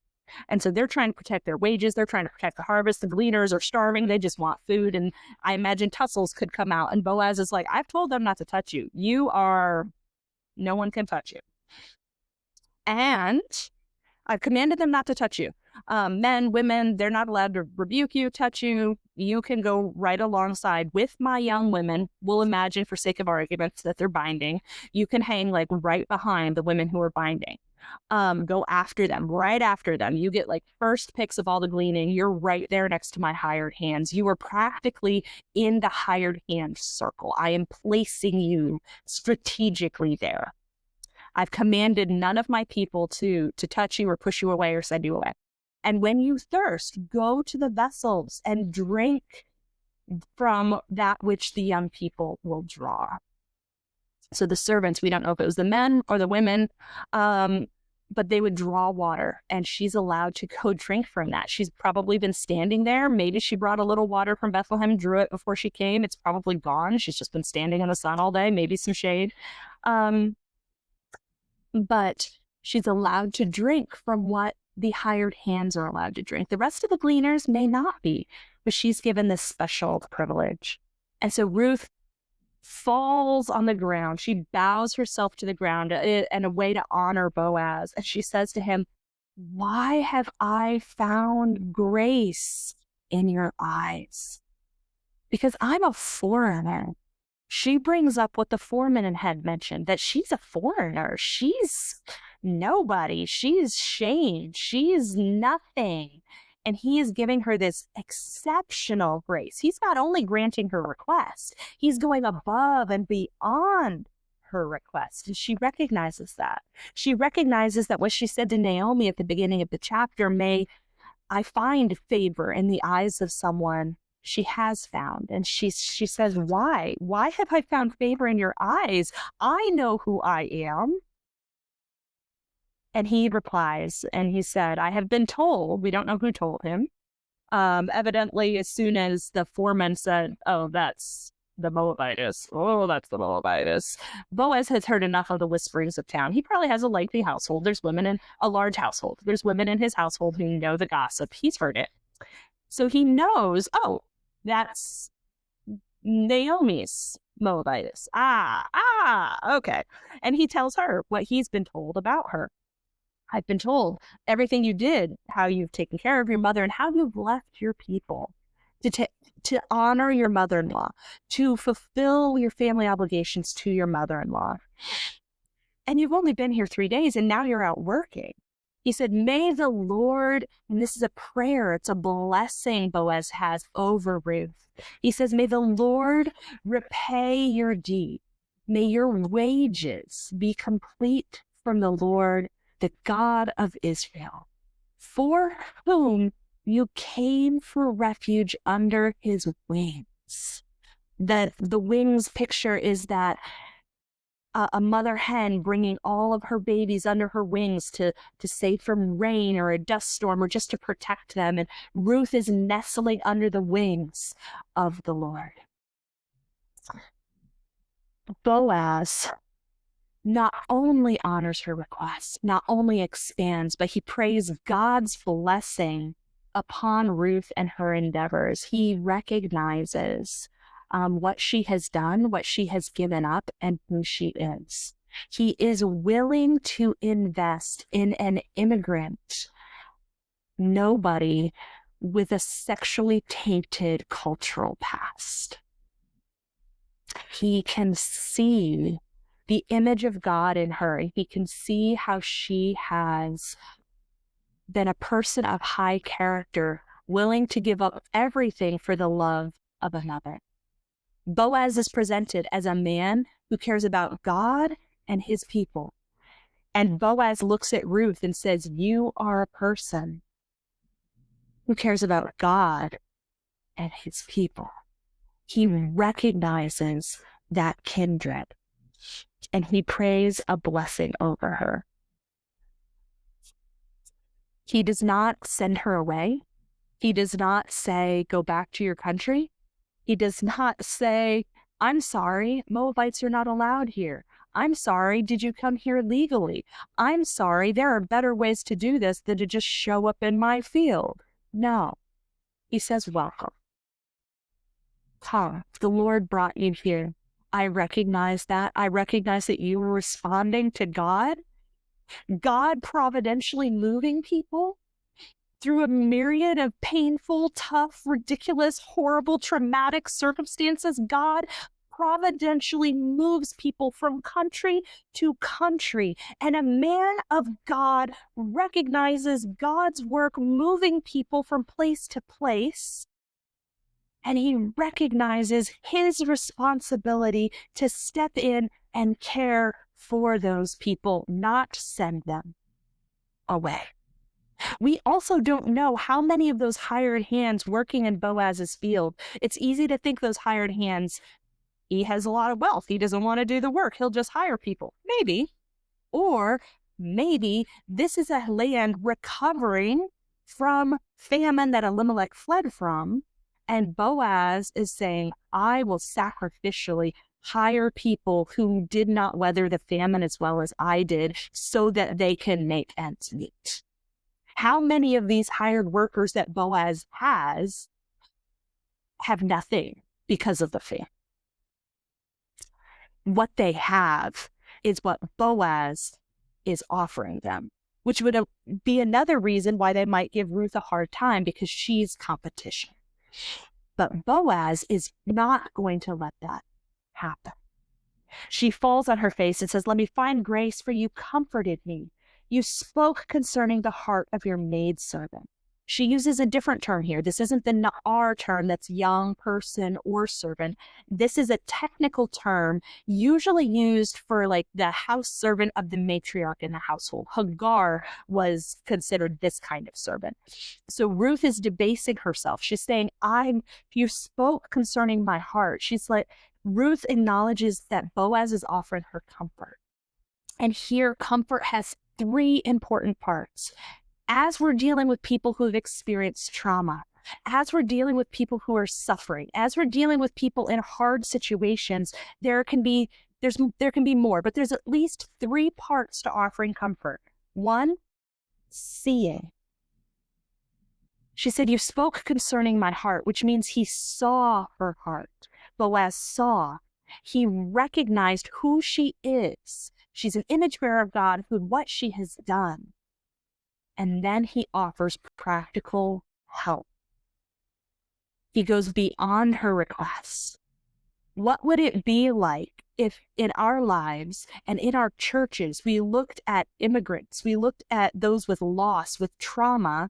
And so they're trying to protect their wages. They're trying to protect the harvest. The gleaners are starving. They just want food. And I imagine tussles could come out. And Boaz is like, I've told them not to touch you. No one can touch you. And I've commanded them not to touch you. Men, women, they're not allowed to rebuke you, touch you. You can go right alongside with my young women. We'll imagine, for sake of arguments, that they're binding. You can hang like right behind the women who are binding. Go after them, right after them. You get like first picks of all the gleaning. You're right there next to my hired hands. You are practically in the hired hand circle. I am placing you strategically there. I've commanded none of my people to touch you or push you away or send you away. And when you thirst, go to the vessels and drink from that which the young people will draw. So the servants, we don't know if it was the men or the women, but they would draw water, and she's allowed to go drink from that. She's probably been standing there. Maybe she brought a little water from Bethlehem, drew it before she came. It's probably gone. She's just been standing in the sun all day, maybe some shade. But she's allowed to drink from what the hired hands are allowed to drink. The rest of the gleaners may not be, but she's given this special privilege. And so Ruth falls on the ground. She bows herself to the ground in a way to honor Boaz. And she says to him, why have I found grace in your eyes? Because I'm a foreigner. She brings up what the foreman had mentioned, that she's a foreigner. She's nobody. She's shamed. She's nothing. And he is giving her this exceptional grace. He's not only granting her request, he's going above and beyond her request. And she recognizes that. She recognizes that what she said to Naomi at the beginning of the chapter may I find favor in the eyes of someone she has found. And she says, why? Why have I found favor in your eyes? I know who I am. And he replies, and he said, I have been told, we don't know who told him. Evidently, as soon as the foreman said, oh, that's the Moabitess. Oh, that's the Moabitess. Boaz has heard enough of the whisperings of town. He probably has a lengthy household. There's women in a large household. There's women in his household who know the gossip. He's heard it. So he knows, oh, that's Naomi's Moabitess. Okay. And he tells her what he's been told about her. I've been told everything you did, how you've taken care of your mother and how you've left your people to honor your mother-in-law, to fulfill your family obligations to your mother-in-law. And you've only been here 3 days and now you're out working. He said, may the Lord, and this is a prayer, it's a blessing Boaz has over Ruth. He says, may the Lord repay your deed. May your wages be complete from the Lord, the God of Israel, for whom you came for refuge under his wings. The wings picture is that a mother hen bringing all of her babies under her wings to save from rain or a dust storm or just to protect them. And Ruth is nestling under the wings of the Lord. Boaz not only honors her request, not only expands, but he prays God's blessing upon Ruth and her endeavors. He recognizes what she has done, what she has given up, and who she is. He is willing to invest in an immigrant, nobody with a sexually tainted cultural past. He can see the image of God in her, and he can see how she has been a person of high character, willing to give up everything for the love of another. Boaz is presented as a man who cares about God and his people. And Boaz looks at Ruth and says, you are a person who cares about God and his people. He recognizes that kindred, and he prays a blessing over her. He does not send her away. He does not say, go back to your country. He does not say, I'm sorry, Moabites are not allowed here. I'm sorry, did you come here legally? I'm sorry, there are better ways to do this than to just show up in my field. No. He says, welcome. Come, the Lord brought you here. I recognize that. I recognize that you were responding to God. God providentially moving people through a myriad of painful, tough, ridiculous, horrible, traumatic circumstances. God providentially moves people from country to country. And a man of God recognizes God's work moving people from place to place. And he recognizes his responsibility to step in and care for those people, not send them away. We also don't know how many of those hired hands working in Boaz's field. It's easy to think those hired hands, he has a lot of wealth. He doesn't want to do the work. He'll just hire people. Maybe. Or maybe this is a land recovering from famine that Elimelech fled from. And Boaz is saying, I will sacrificially hire people who did not weather the famine as well as I did so that they can make ends meet. How many of these hired workers that Boaz has have nothing because of the famine? What they have is what Boaz is offering them, which would be another reason why they might give Ruth a hard time, because she's competition. But Boaz is not going to let that happen. She falls on her face and says, let me find grace, for you comforted me. You spoke concerning the heart of your maidservant. She uses a different term here. This isn't the na'ar term that's young person or servant. This is a technical term usually used for like the house servant of the matriarch in the household. Hagar was considered this kind of servant. So Ruth is debasing herself. She's saying, you spoke concerning my heart. She's like, Ruth acknowledges that Boaz is offering her comfort. And here, comfort has three important parts. As we're dealing with people who have experienced trauma, as we're dealing with people who are suffering, as we're dealing with people in hard situations, there can be more, but there's at least three parts to offering comfort. One, seeing. She said, you spoke concerning my heart, which means he saw her heart. Boaz saw. He recognized who she is. She's an image bearer of God, what she has done. And then he offers practical help. He goes beyond her requests. What would it be like if in our lives and in our churches, we looked at immigrants, we looked at those with loss, with trauma,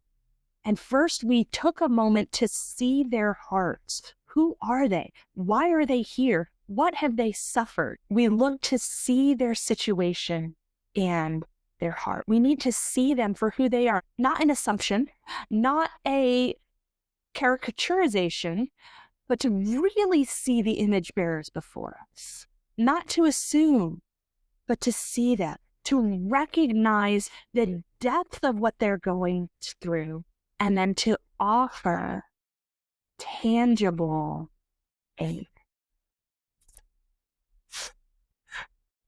and first we took a moment to see their hearts. Who are they? Why are they here? What have they suffered? We look to see their situation and their heart. We need to see them for who they are, not an assumption, not a caricaturization, but to really see the image bearers before us. Not to assume, but to see them, to recognize the depth of what they're going through, and then to offer tangible aid.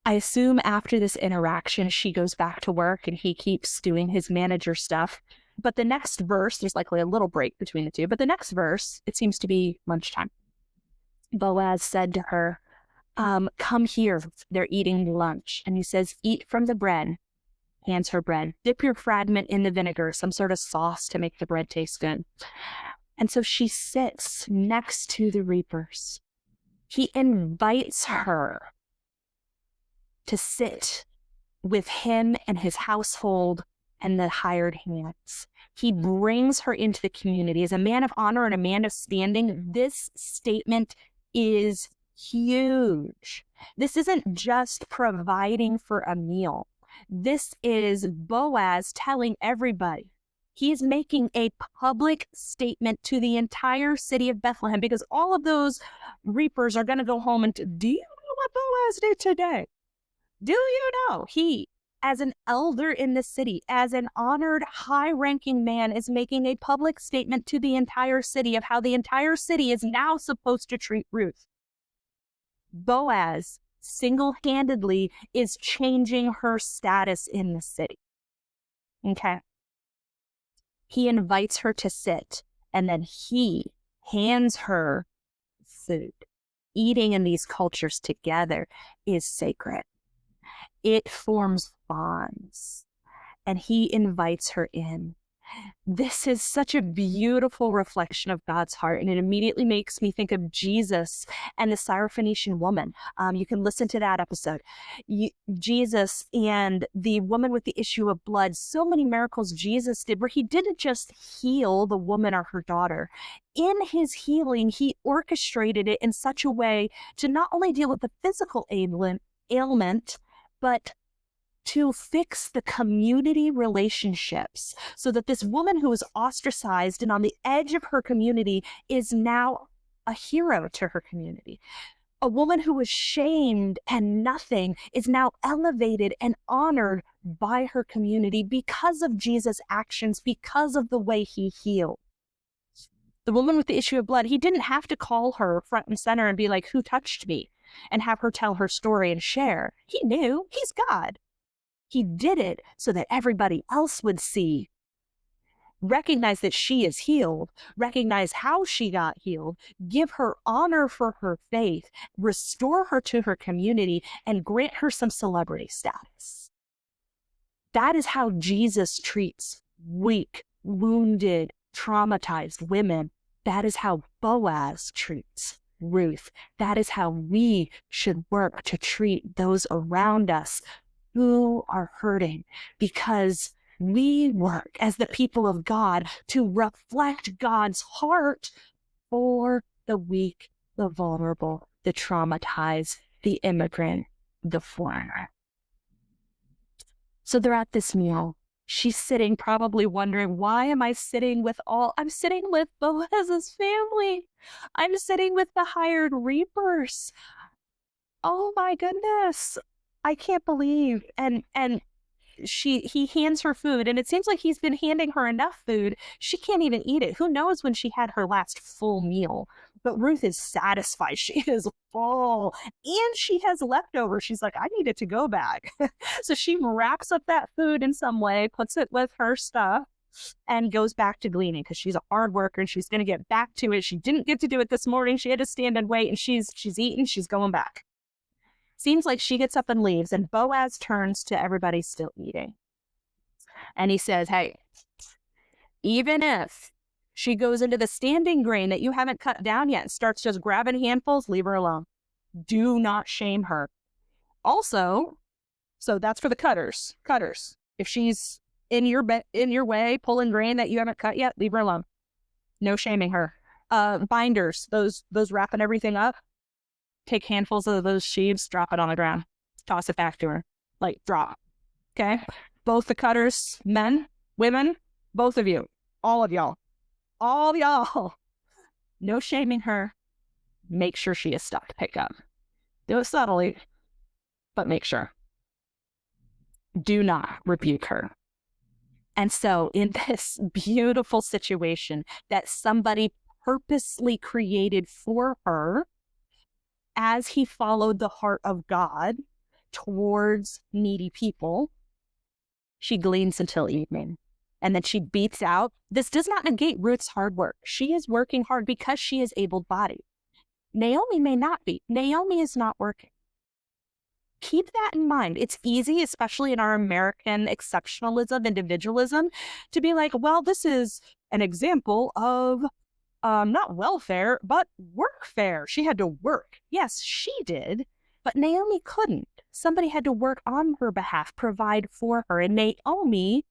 I assume after this interaction, she goes back to work and he keeps doing his manager stuff. But the next verse, there's likely a little break between the two, but the next verse, it seems to be lunchtime. Boaz said to her, come here. They're eating lunch. And he says, eat from the bread. Hands her bread. Dip your fragment in the vinegar, some sort of sauce to make the bread taste good. And so she sits next to the reapers. He invites her to sit with him and his household and the hired hands. He brings her into the community. As a man of honor and a man of standing, this statement is huge. This isn't just providing for a meal. This is Boaz telling everybody. He is making a public statement to the entire city of Bethlehem, because all of those reapers are going to go home and do you know what Boaz did today? Do you know? He, as an elder in the city, as an honored, high-ranking man, is making a public statement to the entire city of how the entire city is now supposed to treat Ruth. Boaz single-handedly is changing her status in the city. Okay? He invites her to sit, and then he hands her food. Eating in these cultures together is sacred. It forms bonds, and he invites her in. This is such a beautiful reflection of God's heart, and it immediately makes me think of Jesus and the Syrophoenician woman. You can listen to that episode. Jesus and the woman with the issue of blood, so many miracles Jesus did where he didn't just heal the woman or her daughter. In his healing, he orchestrated it in such a way to not only deal with the physical ailment, but to fix the community relationships so that this woman who was ostracized and on the edge of her community is now a hero to her community. A woman who was shamed and nothing is now elevated and honored by her community because of Jesus' actions, because of the way he healed. The woman with the issue of blood, he didn't have to call her front and center and be like, who touched me? And have her tell her story and share. He knew. He's God. He did it so that everybody else would see, recognize that she is healed, recognize how she got healed, give her honor for her faith, restore her to her community, and grant her some celebrity status. That is how Jesus treats weak, wounded, traumatized women. That is how Boaz treats Ruth. That is how we should work to treat those around us who are hurting, because we work as the people of God to reflect God's heart for the weak, the vulnerable, the traumatized, the immigrant, the foreigner. So they're at this meal. She's sitting, probably wondering, why am I sitting with I'm sitting with Boaz's family. I'm sitting with the hired reapers. Oh my goodness. I can't believe. And he hands her food, and it seems like he's been handing her enough food. She can't even eat it. Who knows when she had her last full meal? But Ruth is satisfied. She is full, and she has leftovers. She's like, I need it to go back. So she wraps up that food in some way, puts it with her stuff, and goes back to gleaning because she's a hard worker and she's going to get back to it. She didn't get to do it this morning. She had to stand and wait, and she's eating. She's going back. Seems like she gets up and leaves, and Boaz turns to everybody still eating. And he says, hey, even if she goes into the standing grain that you haven't cut down yet and starts just grabbing handfuls, leave her alone. Do not shame her. Also, so that's for the cutters. If she's in your way, pulling grain that you haven't cut yet, leave her alone. No shaming her. Binders, those wrapping everything up. Take handfuls of those sheaves, drop it on the ground, toss it back to her, like drop. Okay? Both the cutters, men, women, both of you, all of y'all, no shaming her. Make sure she is stuff to pick up. Do it subtly, but make sure. Do not rebuke her. And so in this beautiful situation that somebody purposely created for her, as he followed the heart of God towards needy people, she gleans until evening. And then she beats out. This does not negate Ruth's hard work. She is working hard because she is able-bodied. Naomi may not be. Naomi is not working. Keep that in mind. It's easy, especially in our American exceptionalism, individualism, to be like, well, this is an example of not welfare, but workfare. She had to work. Yes, she did, but Naomi couldn't. Somebody had to work on her behalf, provide for her. And Naomi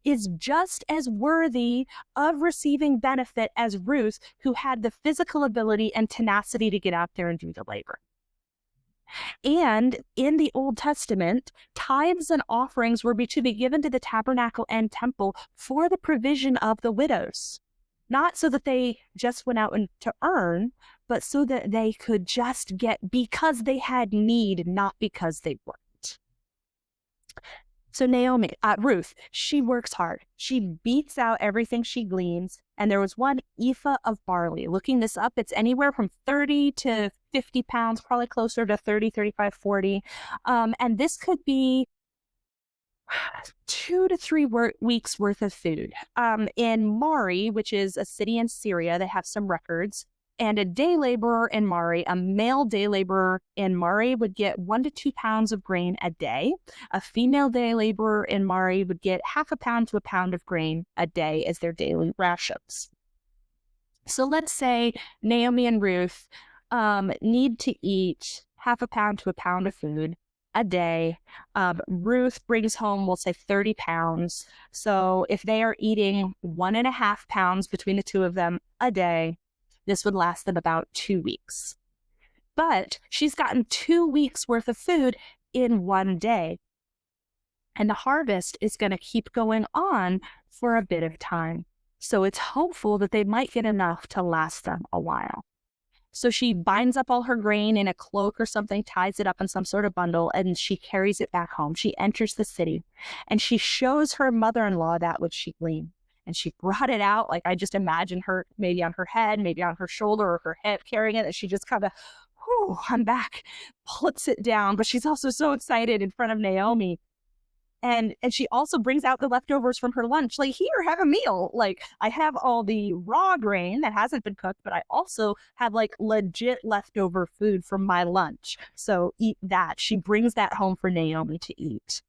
is just as worthy of receiving benefit as Ruth, who had the physical ability and tenacity to get out there and do the labor. And in the Old Testament, tithes and offerings were to be given to the tabernacle and temple for the provision of the widows. Not so that they just went out to earn, but so that they could just get because they had need, not because they worked. So Ruth, she works hard. She beats out everything she gleans. And there was 1 ephah of barley. Looking this up, it's anywhere from 30 to 50 pounds, probably closer to 30, 35, 40. And this could be 2 to 3 weeks worth of food. In Mari, which is a city in Syria, they have some records. And a day laborer in Mari, a male day laborer in Mari, would get 1 to 2 pounds of grain a day. A female day laborer in Mari would get half a pound to a pound of grain a day as their daily rations. So let's say Naomi and Ruth need to eat half a pound to a pound of food a day. Ruth brings home, we'll say 30 pounds. So if they are eating 1.5 pounds between the two of them a day, this would last them about 2 weeks. But she's gotten 2 weeks worth of food in 1 day. And the harvest is going to keep going on for a bit of time. So it's hopeful that they might get enough to last them a while. So she binds up all her grain in a cloak or something, ties it up in some sort of bundle, and she carries it back home. She enters the city and she shows her mother-in-law that which she gleaned. And she brought it out, like I just imagine her maybe on her head, maybe on her shoulder or her hip carrying it. And she just kind of, whew, I'm back, puts it down. But she's also so excited in front of Naomi. And she also brings out the leftovers from her lunch. Like, here, have a meal. Like, I have all the raw grain that hasn't been cooked, but I also have like legit leftover food from my lunch. So eat that. She brings that home for Naomi to eat.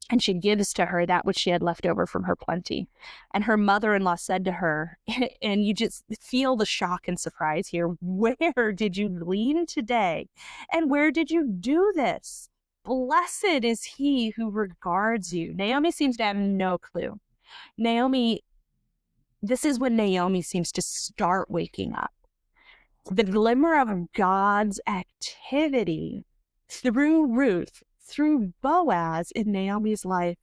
And she gives to her that which she had left over from her plenty. And her mother-in-law said to her, and you just feel the shock and surprise here, where did you glean today? And where did you do this? Blessed is he who regards you. Naomi seems to have no clue. This is when Naomi seems to start waking up. The glimmer of God's activity through Ruth, through Boaz in Naomi's life,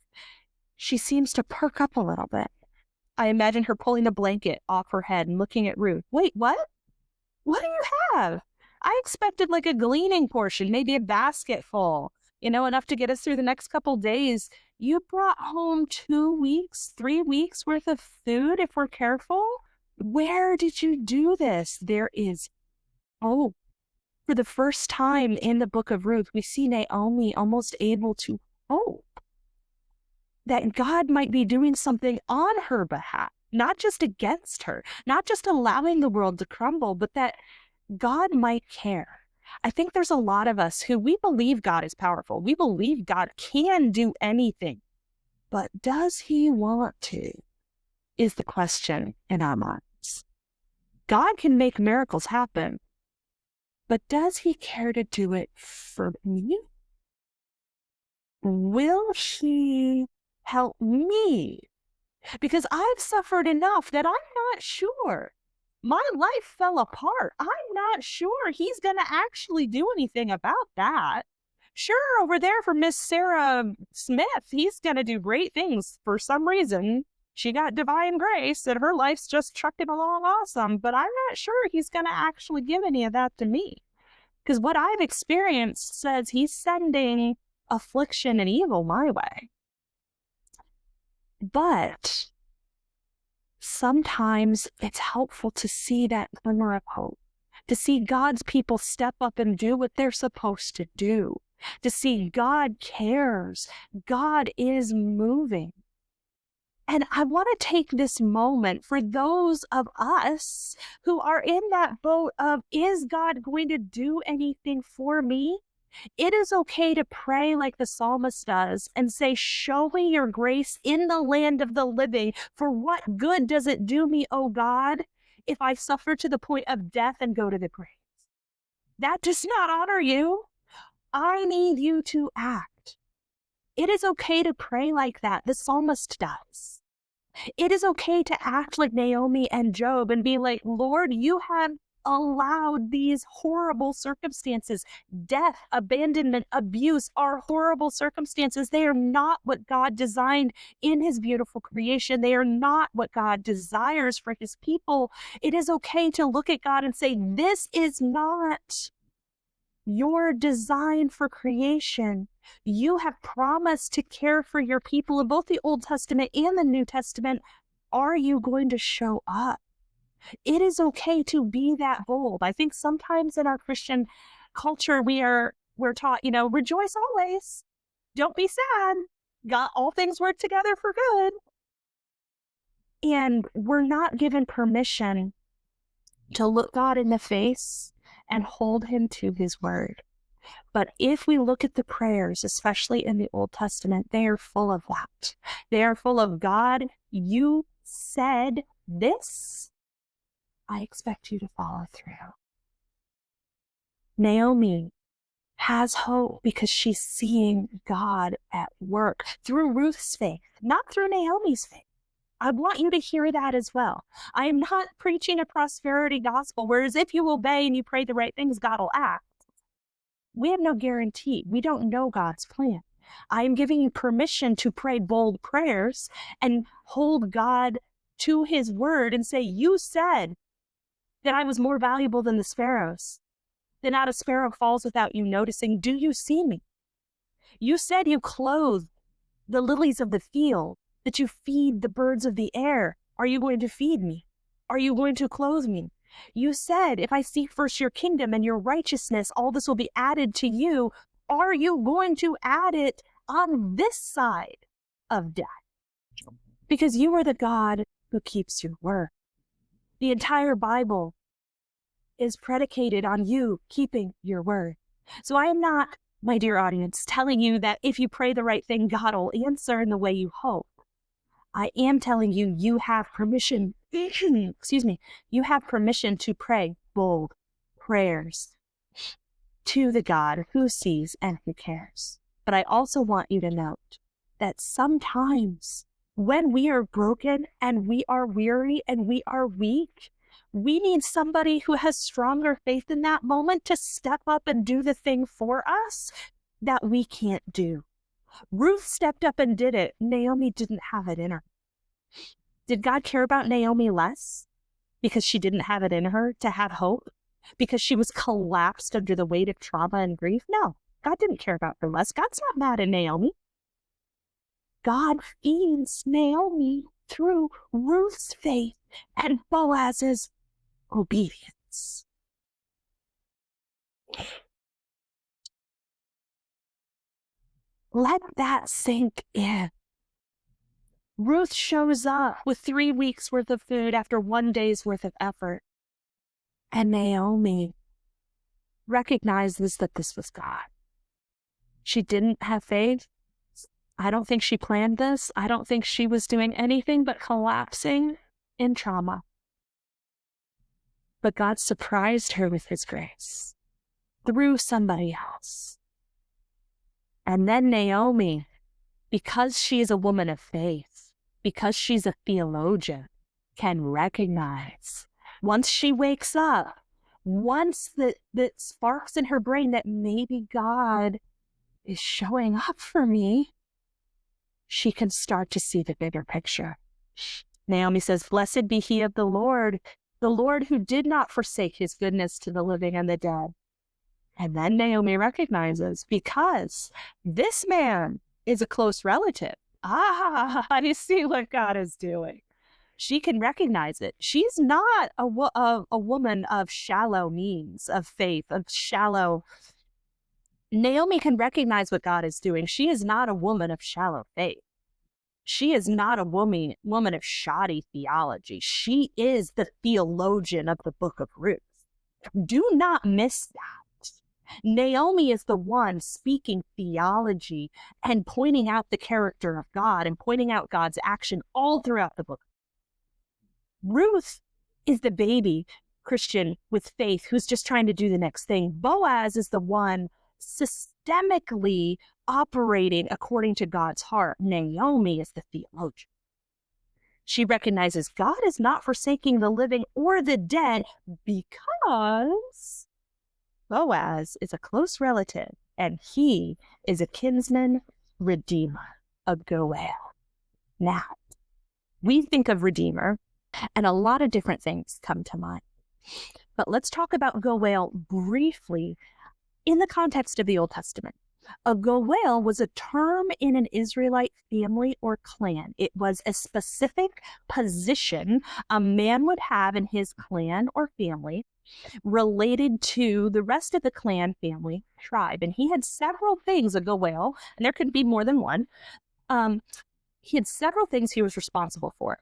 she seems to perk up a little bit. I imagine her pulling a blanket off her head and looking at Ruth. Wait, what? What do you have? I expected like a gleaning portion, maybe a basket full, enough to get us through the next couple days. You brought home 2 weeks, 3 weeks worth of food if we're careful. Where did you do this? There is hope. For the first time in the book of Ruth, we see Naomi almost able to hope that God might be doing something on her behalf, not just against her, not just allowing the world to crumble, but that God might care. I think there's a lot of us who we believe God is powerful. We believe God can do anything, but does he want to? Is the question in our minds. God can make miracles happen, but does he care to do it for me? Will he help me? Because I've suffered enough that I'm not sure. My life fell apart. I'm not sure he's going to actually do anything about that. Sure, over there for Miss Sarah Smith, he's going to do great things for some reason. She got divine grace and her life's just trucking along awesome, but I'm not sure he's going to actually give any of that to me. Because what I've experienced says he's sending affliction and evil my way. But sometimes it's helpful to see that glimmer of hope, to see God's people step up and do what they're supposed to do, to see God cares, God is moving. And I want to take this moment for those of us who are in that boat of, is God going to do anything for me? It is okay to pray like the psalmist does and say, show me your grace in the land of the living. For what good does it do me, O God, if I suffer to the point of death and go to the grave? That does not honor you. I need you to act. It is okay to pray like that. The psalmist does. It is okay to act like Naomi and Job and be like, Lord, you have allowed these horrible circumstances. Death, abandonment, abuse are horrible circumstances. They are not what God designed in his beautiful creation. They are not what God desires for his people. It is okay to look at God and say, this is not your design for creation. You have promised to care for your people in both the Old Testament and the New Testament. Are you going to show up? It is okay to be that bold. I think sometimes in our Christian culture, we're taught, rejoice always. Don't be sad. God, all things work together for good. And we're not given permission to look God in the face and hold him to his word. But if we look at the prayers, especially in the Old Testament, they are full of that. They are full of, God, you said this. I expect you to follow through. Naomi has hope because she's seeing God at work through Ruth's faith, not through Naomi's faith. I want you to hear that as well. I am not preaching a prosperity gospel, whereas if you obey and you pray the right things, God will act. We have no guarantee. We don't know God's plan. I am giving you permission to pray bold prayers and hold God to his word and say, you said that I was more valuable than the sparrows, that not a sparrow falls without you noticing. Do you see me? You said you clothe the lilies of the field, that you feed the birds of the air. Are you going to feed me? Are you going to clothe me? You said, if I seek first your kingdom and your righteousness, all this will be added to you. Are you going to add it on this side of death? Because you are the God who keeps your word. The entire Bible is predicated on you keeping your word. So I am not, my dear audience, telling you that if you pray the right thing, God will answer in the way you hope. I am telling you, you have permission, you have permission to pray bold prayers to the God who sees and who cares. But I also want you to note that sometimes when we are broken and we are weary and we are weak, we need somebody who has stronger faith in that moment to step up and do the thing for us that we can't do. Ruth stepped up and did it. Naomi didn't have it in her. Did God care about Naomi less because she didn't have it in her to have hope? Because she was collapsed under the weight of trauma and grief? No, God didn't care about her less. God's not mad at Naomi. God feeds Naomi through Ruth's faith and Boaz's obedience. Let that sink in. Ruth shows up with 3 weeks worth of food after 1 day's worth of effort. And Naomi recognizes that this was God. She didn't have faith. I don't think she planned this. I don't think she was doing anything but collapsing in trauma. But God surprised her with his grace through somebody else. And then Naomi, because she is a woman of faith, because she's a theologian, can recognize once she wakes up, once that sparks in her brain that maybe God is showing up for me, she can start to see the bigger picture. Naomi says, "Blessed be he of the Lord who did not forsake his goodness to the living and the dead." And then Naomi recognizes, because this man is a close relative. You see what God is doing. She can recognize it. She's not a woman of shallow means, of faith, of shallow. Naomi can recognize what God is doing. She is not a woman of shallow faith. She is not a woman of shoddy theology. She is the theologian of the Book of Ruth. Do not miss that. Naomi is the one speaking theology and pointing out the character of God and pointing out God's action all throughout the book. Ruth is the baby Christian with faith who's just trying to do the next thing. Boaz is the one systemically operating according to God's heart. Naomi is the theologian. She recognizes God is not forsaking the living or the dead because Boaz is a close relative and he is a kinsman redeemer, a goel. Now, we think of redeemer and a lot of different things come to mind. But let's talk about goel briefly in the context of the Old Testament. A goel was a term in an Israelite family or clan. It was a specific position a man would have in his clan or family related to the rest of the clan, family, tribe. And he had several things, a goel, and there could be more than one. He had several things he was responsible for.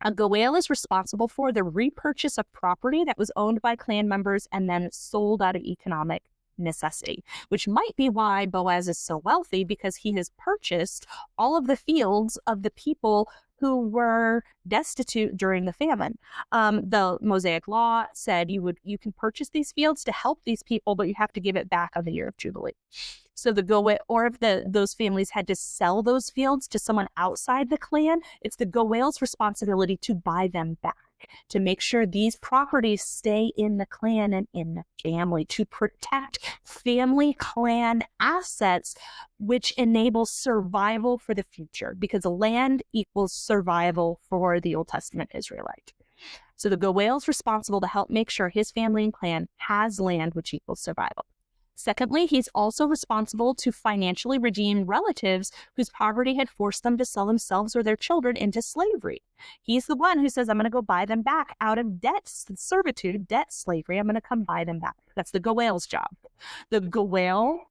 A goel is responsible for the repurchase of property that was owned by clan members and then sold out of economic necessity, which might be why Boaz is so wealthy, because he has purchased all of the fields of the people who were destitute during the famine. The Mosaic law said you can purchase these fields to help these people, but you have to give it back on the year of Jubilee. So the goel, or if those families had to sell those fields to someone outside the clan, it's the goel's responsibility to buy them back, to make sure these properties stay in the clan and in the family, to protect family clan assets, which enables survival for the future, because land equals survival for the Old Testament Israelite. So the goel's responsible to help make sure his family and clan has land, which equals survival. Secondly, he's also responsible to financially redeem relatives whose poverty had forced them to sell themselves or their children into slavery. He's the one who says, I'm going to go buy them back out of debt, servitude, debt, slavery. I'm going to come buy them back. That's the goel's job. The goel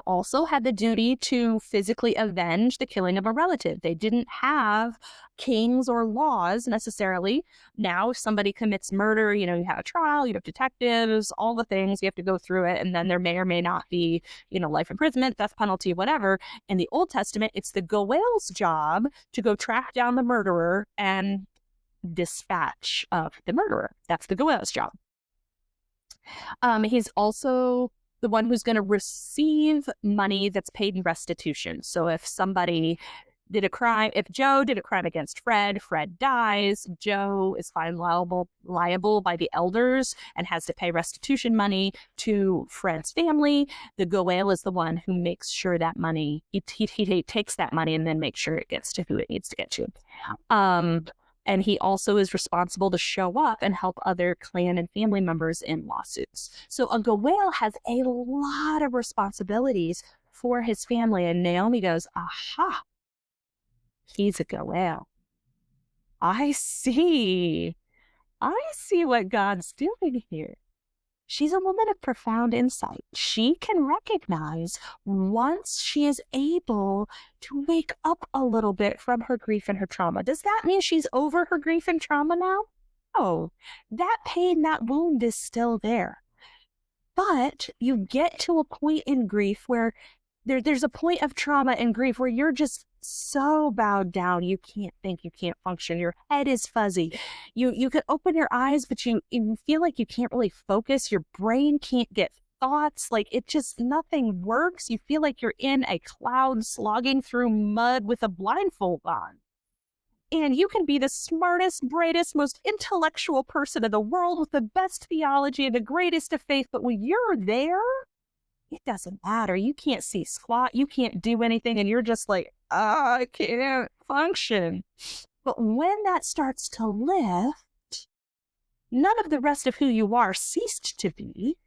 also had the duty to physically avenge the killing of a relative. They didn't have kings or laws necessarily. Now, if somebody commits murder, you have a trial, you have detectives, all the things, you have to go through it, and then there may or may not be, life imprisonment, death penalty, whatever. In the Old Testament, it's the goel's job to go track down the murderer and dispatch of the murderer. That's the goel's job. He's also the one who's going to receive money that's paid in restitution. So if somebody did a crime, if Joe did a crime against Fred, Fred dies, Joe is found liable by the elders and has to pay restitution money to Fred's family. The Goel is the one who makes sure that money, he takes that money and then makes sure it gets to who it needs to get to. And he also is responsible to show up and help other clan and family members in lawsuits. So a Goel has a lot of responsibilities for his family. And Naomi goes, aha, he's a Goel. I see what God's doing here. She's a woman of profound insight. She can recognize once she is able to wake up a little bit from her grief and her trauma. Does that mean she's over her grief and trauma now? No, that pain, that wound is still there. But you get to a point in grief where there's a point of trauma and grief where you're just so bowed down, you can't think, you can't function, your head is fuzzy. You could open your eyes, but you feel like you can't really focus. Your brain can't get thoughts. Like it just, nothing works. You feel like you're in a cloud slogging through mud with a blindfold on. And you can be the smartest, brightest, most intellectual person in the world with the best theology and the greatest of faith. But when you're there, it doesn't matter. You can't see squat. You can't do anything. And you're just like, I can't function. But when that starts to lift, none of the rest of who you are ceased to be.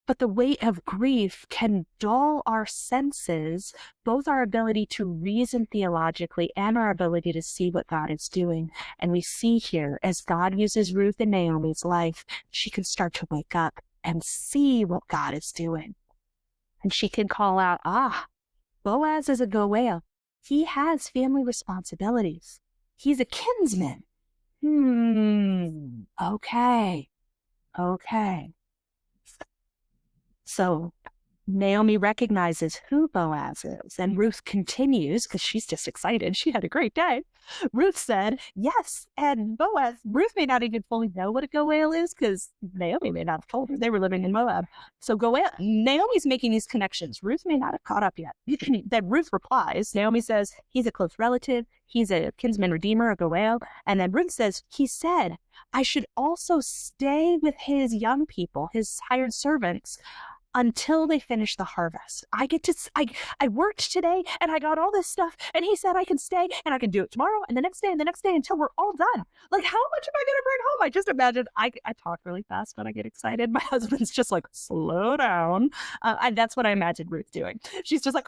But the weight of grief can dull our senses, both our ability to reason theologically and our ability to see what God is doing. And we see here, as God uses Ruth in Naomi's life, she can start to wake up and see what God is doing. And she can call out, Boaz is a Goel. He has family responsibilities. He's a kinsman. Okay. So Naomi recognizes who Boaz is, and Ruth continues, because she's just excited. She had a great day. Ruth said, yes, and Boaz, Ruth may not even fully know what a Goel is, because Naomi may not have told her. They were living in Moab. So Naomi's making these connections. Ruth may not have caught up yet. Then Ruth replies, Naomi says, he's a close relative. He's a kinsman redeemer, a Goel. And then Ruth says, he said, I should also stay with his young people, his hired servants, until they finish the harvest. I worked today and I got all this stuff, and he said I can stay and I can do it tomorrow and the next day until we're all done. Like, how much am I going to bring home? I just imagine, I talk really fast when I get excited. My husband's just like, slow down. And that's what I imagine Ruth doing. She's just like,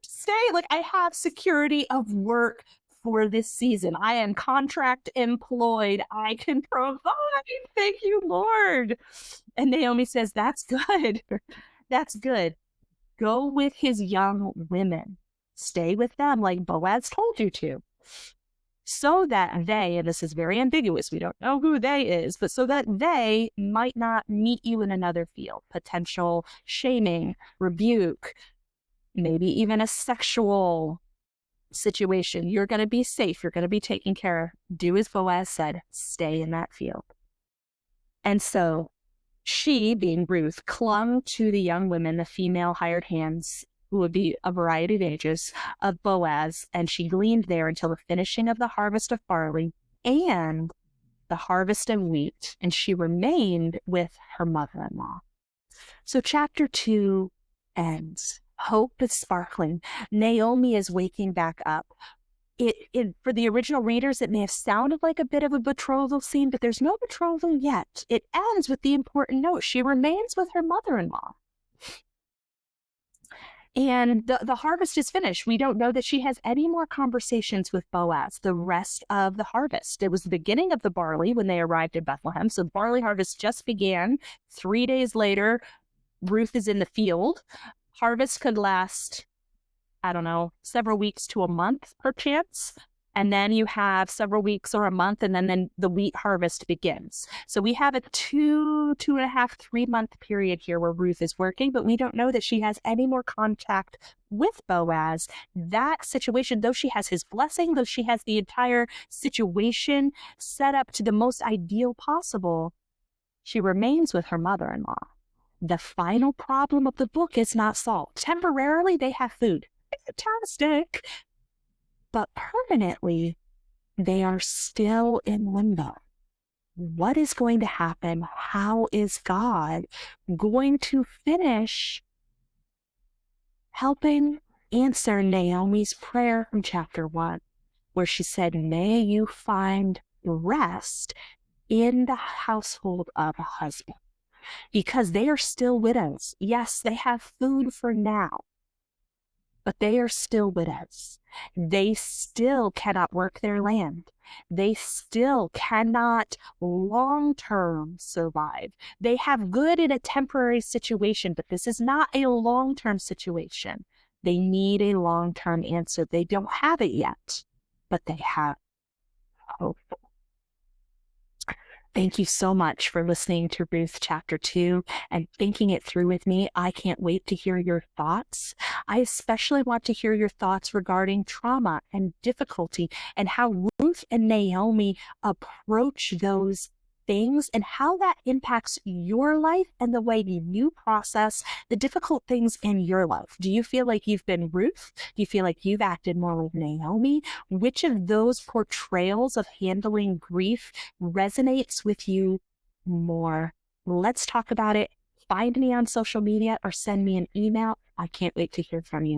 stay. Like, I have security of work for this season. I am contract employed. I can provide. Thank you, Lord. And Naomi says, that's good. That's good. Go with his young women. Stay with them like Boaz told you to. So that they, and this is very ambiguous, we don't know who they is, but so that they might not meet you in another field. Potential shaming, rebuke, maybe even a sexual situation. You're going to be safe. You're going to be taken care of. Do as Boaz said. Stay in that field. And so she, being Ruth, clung to the young women, the female hired hands, who would be a variety of ages, of Boaz, and she gleaned there until the finishing of the harvest of barley and the harvest of wheat, and she remained with her mother-in-law. So chapter 2 ends. Hope is sparkling. Naomi is waking back up. For the original readers, it may have sounded like a bit of a betrothal scene, but there's no betrothal yet. It ends with the important note. She remains with her mother-in-law. And the harvest is finished. We don't know that she has any more conversations with Boaz the rest of the harvest. It was the beginning of the barley when they arrived in Bethlehem. So barley harvest just began. 3 days later, Ruth is in the field. Harvest could last, several weeks to a month, perchance. And then you have several weeks or a month, and then the wheat harvest begins. So we have a 2.5, 3 month period here where Ruth is working, but we don't know that she has any more contact with Boaz. That situation, though she has his blessing, though she has the entire situation set up to the most ideal possible, she remains with her mother-in-law. The final problem of the book is not solved. Temporarily, they have food. Fantastic. But permanently, they are still in limbo. What is going to happen? How is God going to finish helping answer Naomi's prayer from chapter 1, where she said, may you find rest in the household of a husband? Because they are still widows. Yes, they have food for now, but they are still widows. They still cannot work their land. They still cannot long-term survive. They have good in a temporary situation, but this is not a long-term situation. They need a long-term answer. They don't have it yet, but they have hope. Thank you so much for listening to Ruth chapter 2 and thinking it through with me. I can't wait to hear your thoughts. I especially want to hear your thoughts regarding trauma and difficulty and how Ruth and Naomi approach those things and how that impacts your life and the way you process the difficult things in your life. Do you feel like you've been Ruth? Do you feel like you've acted more like Naomi? Which of those portrayals of handling grief resonates with you more? Let's talk about it. Find me on social media or send me an email. I can't wait to hear from you.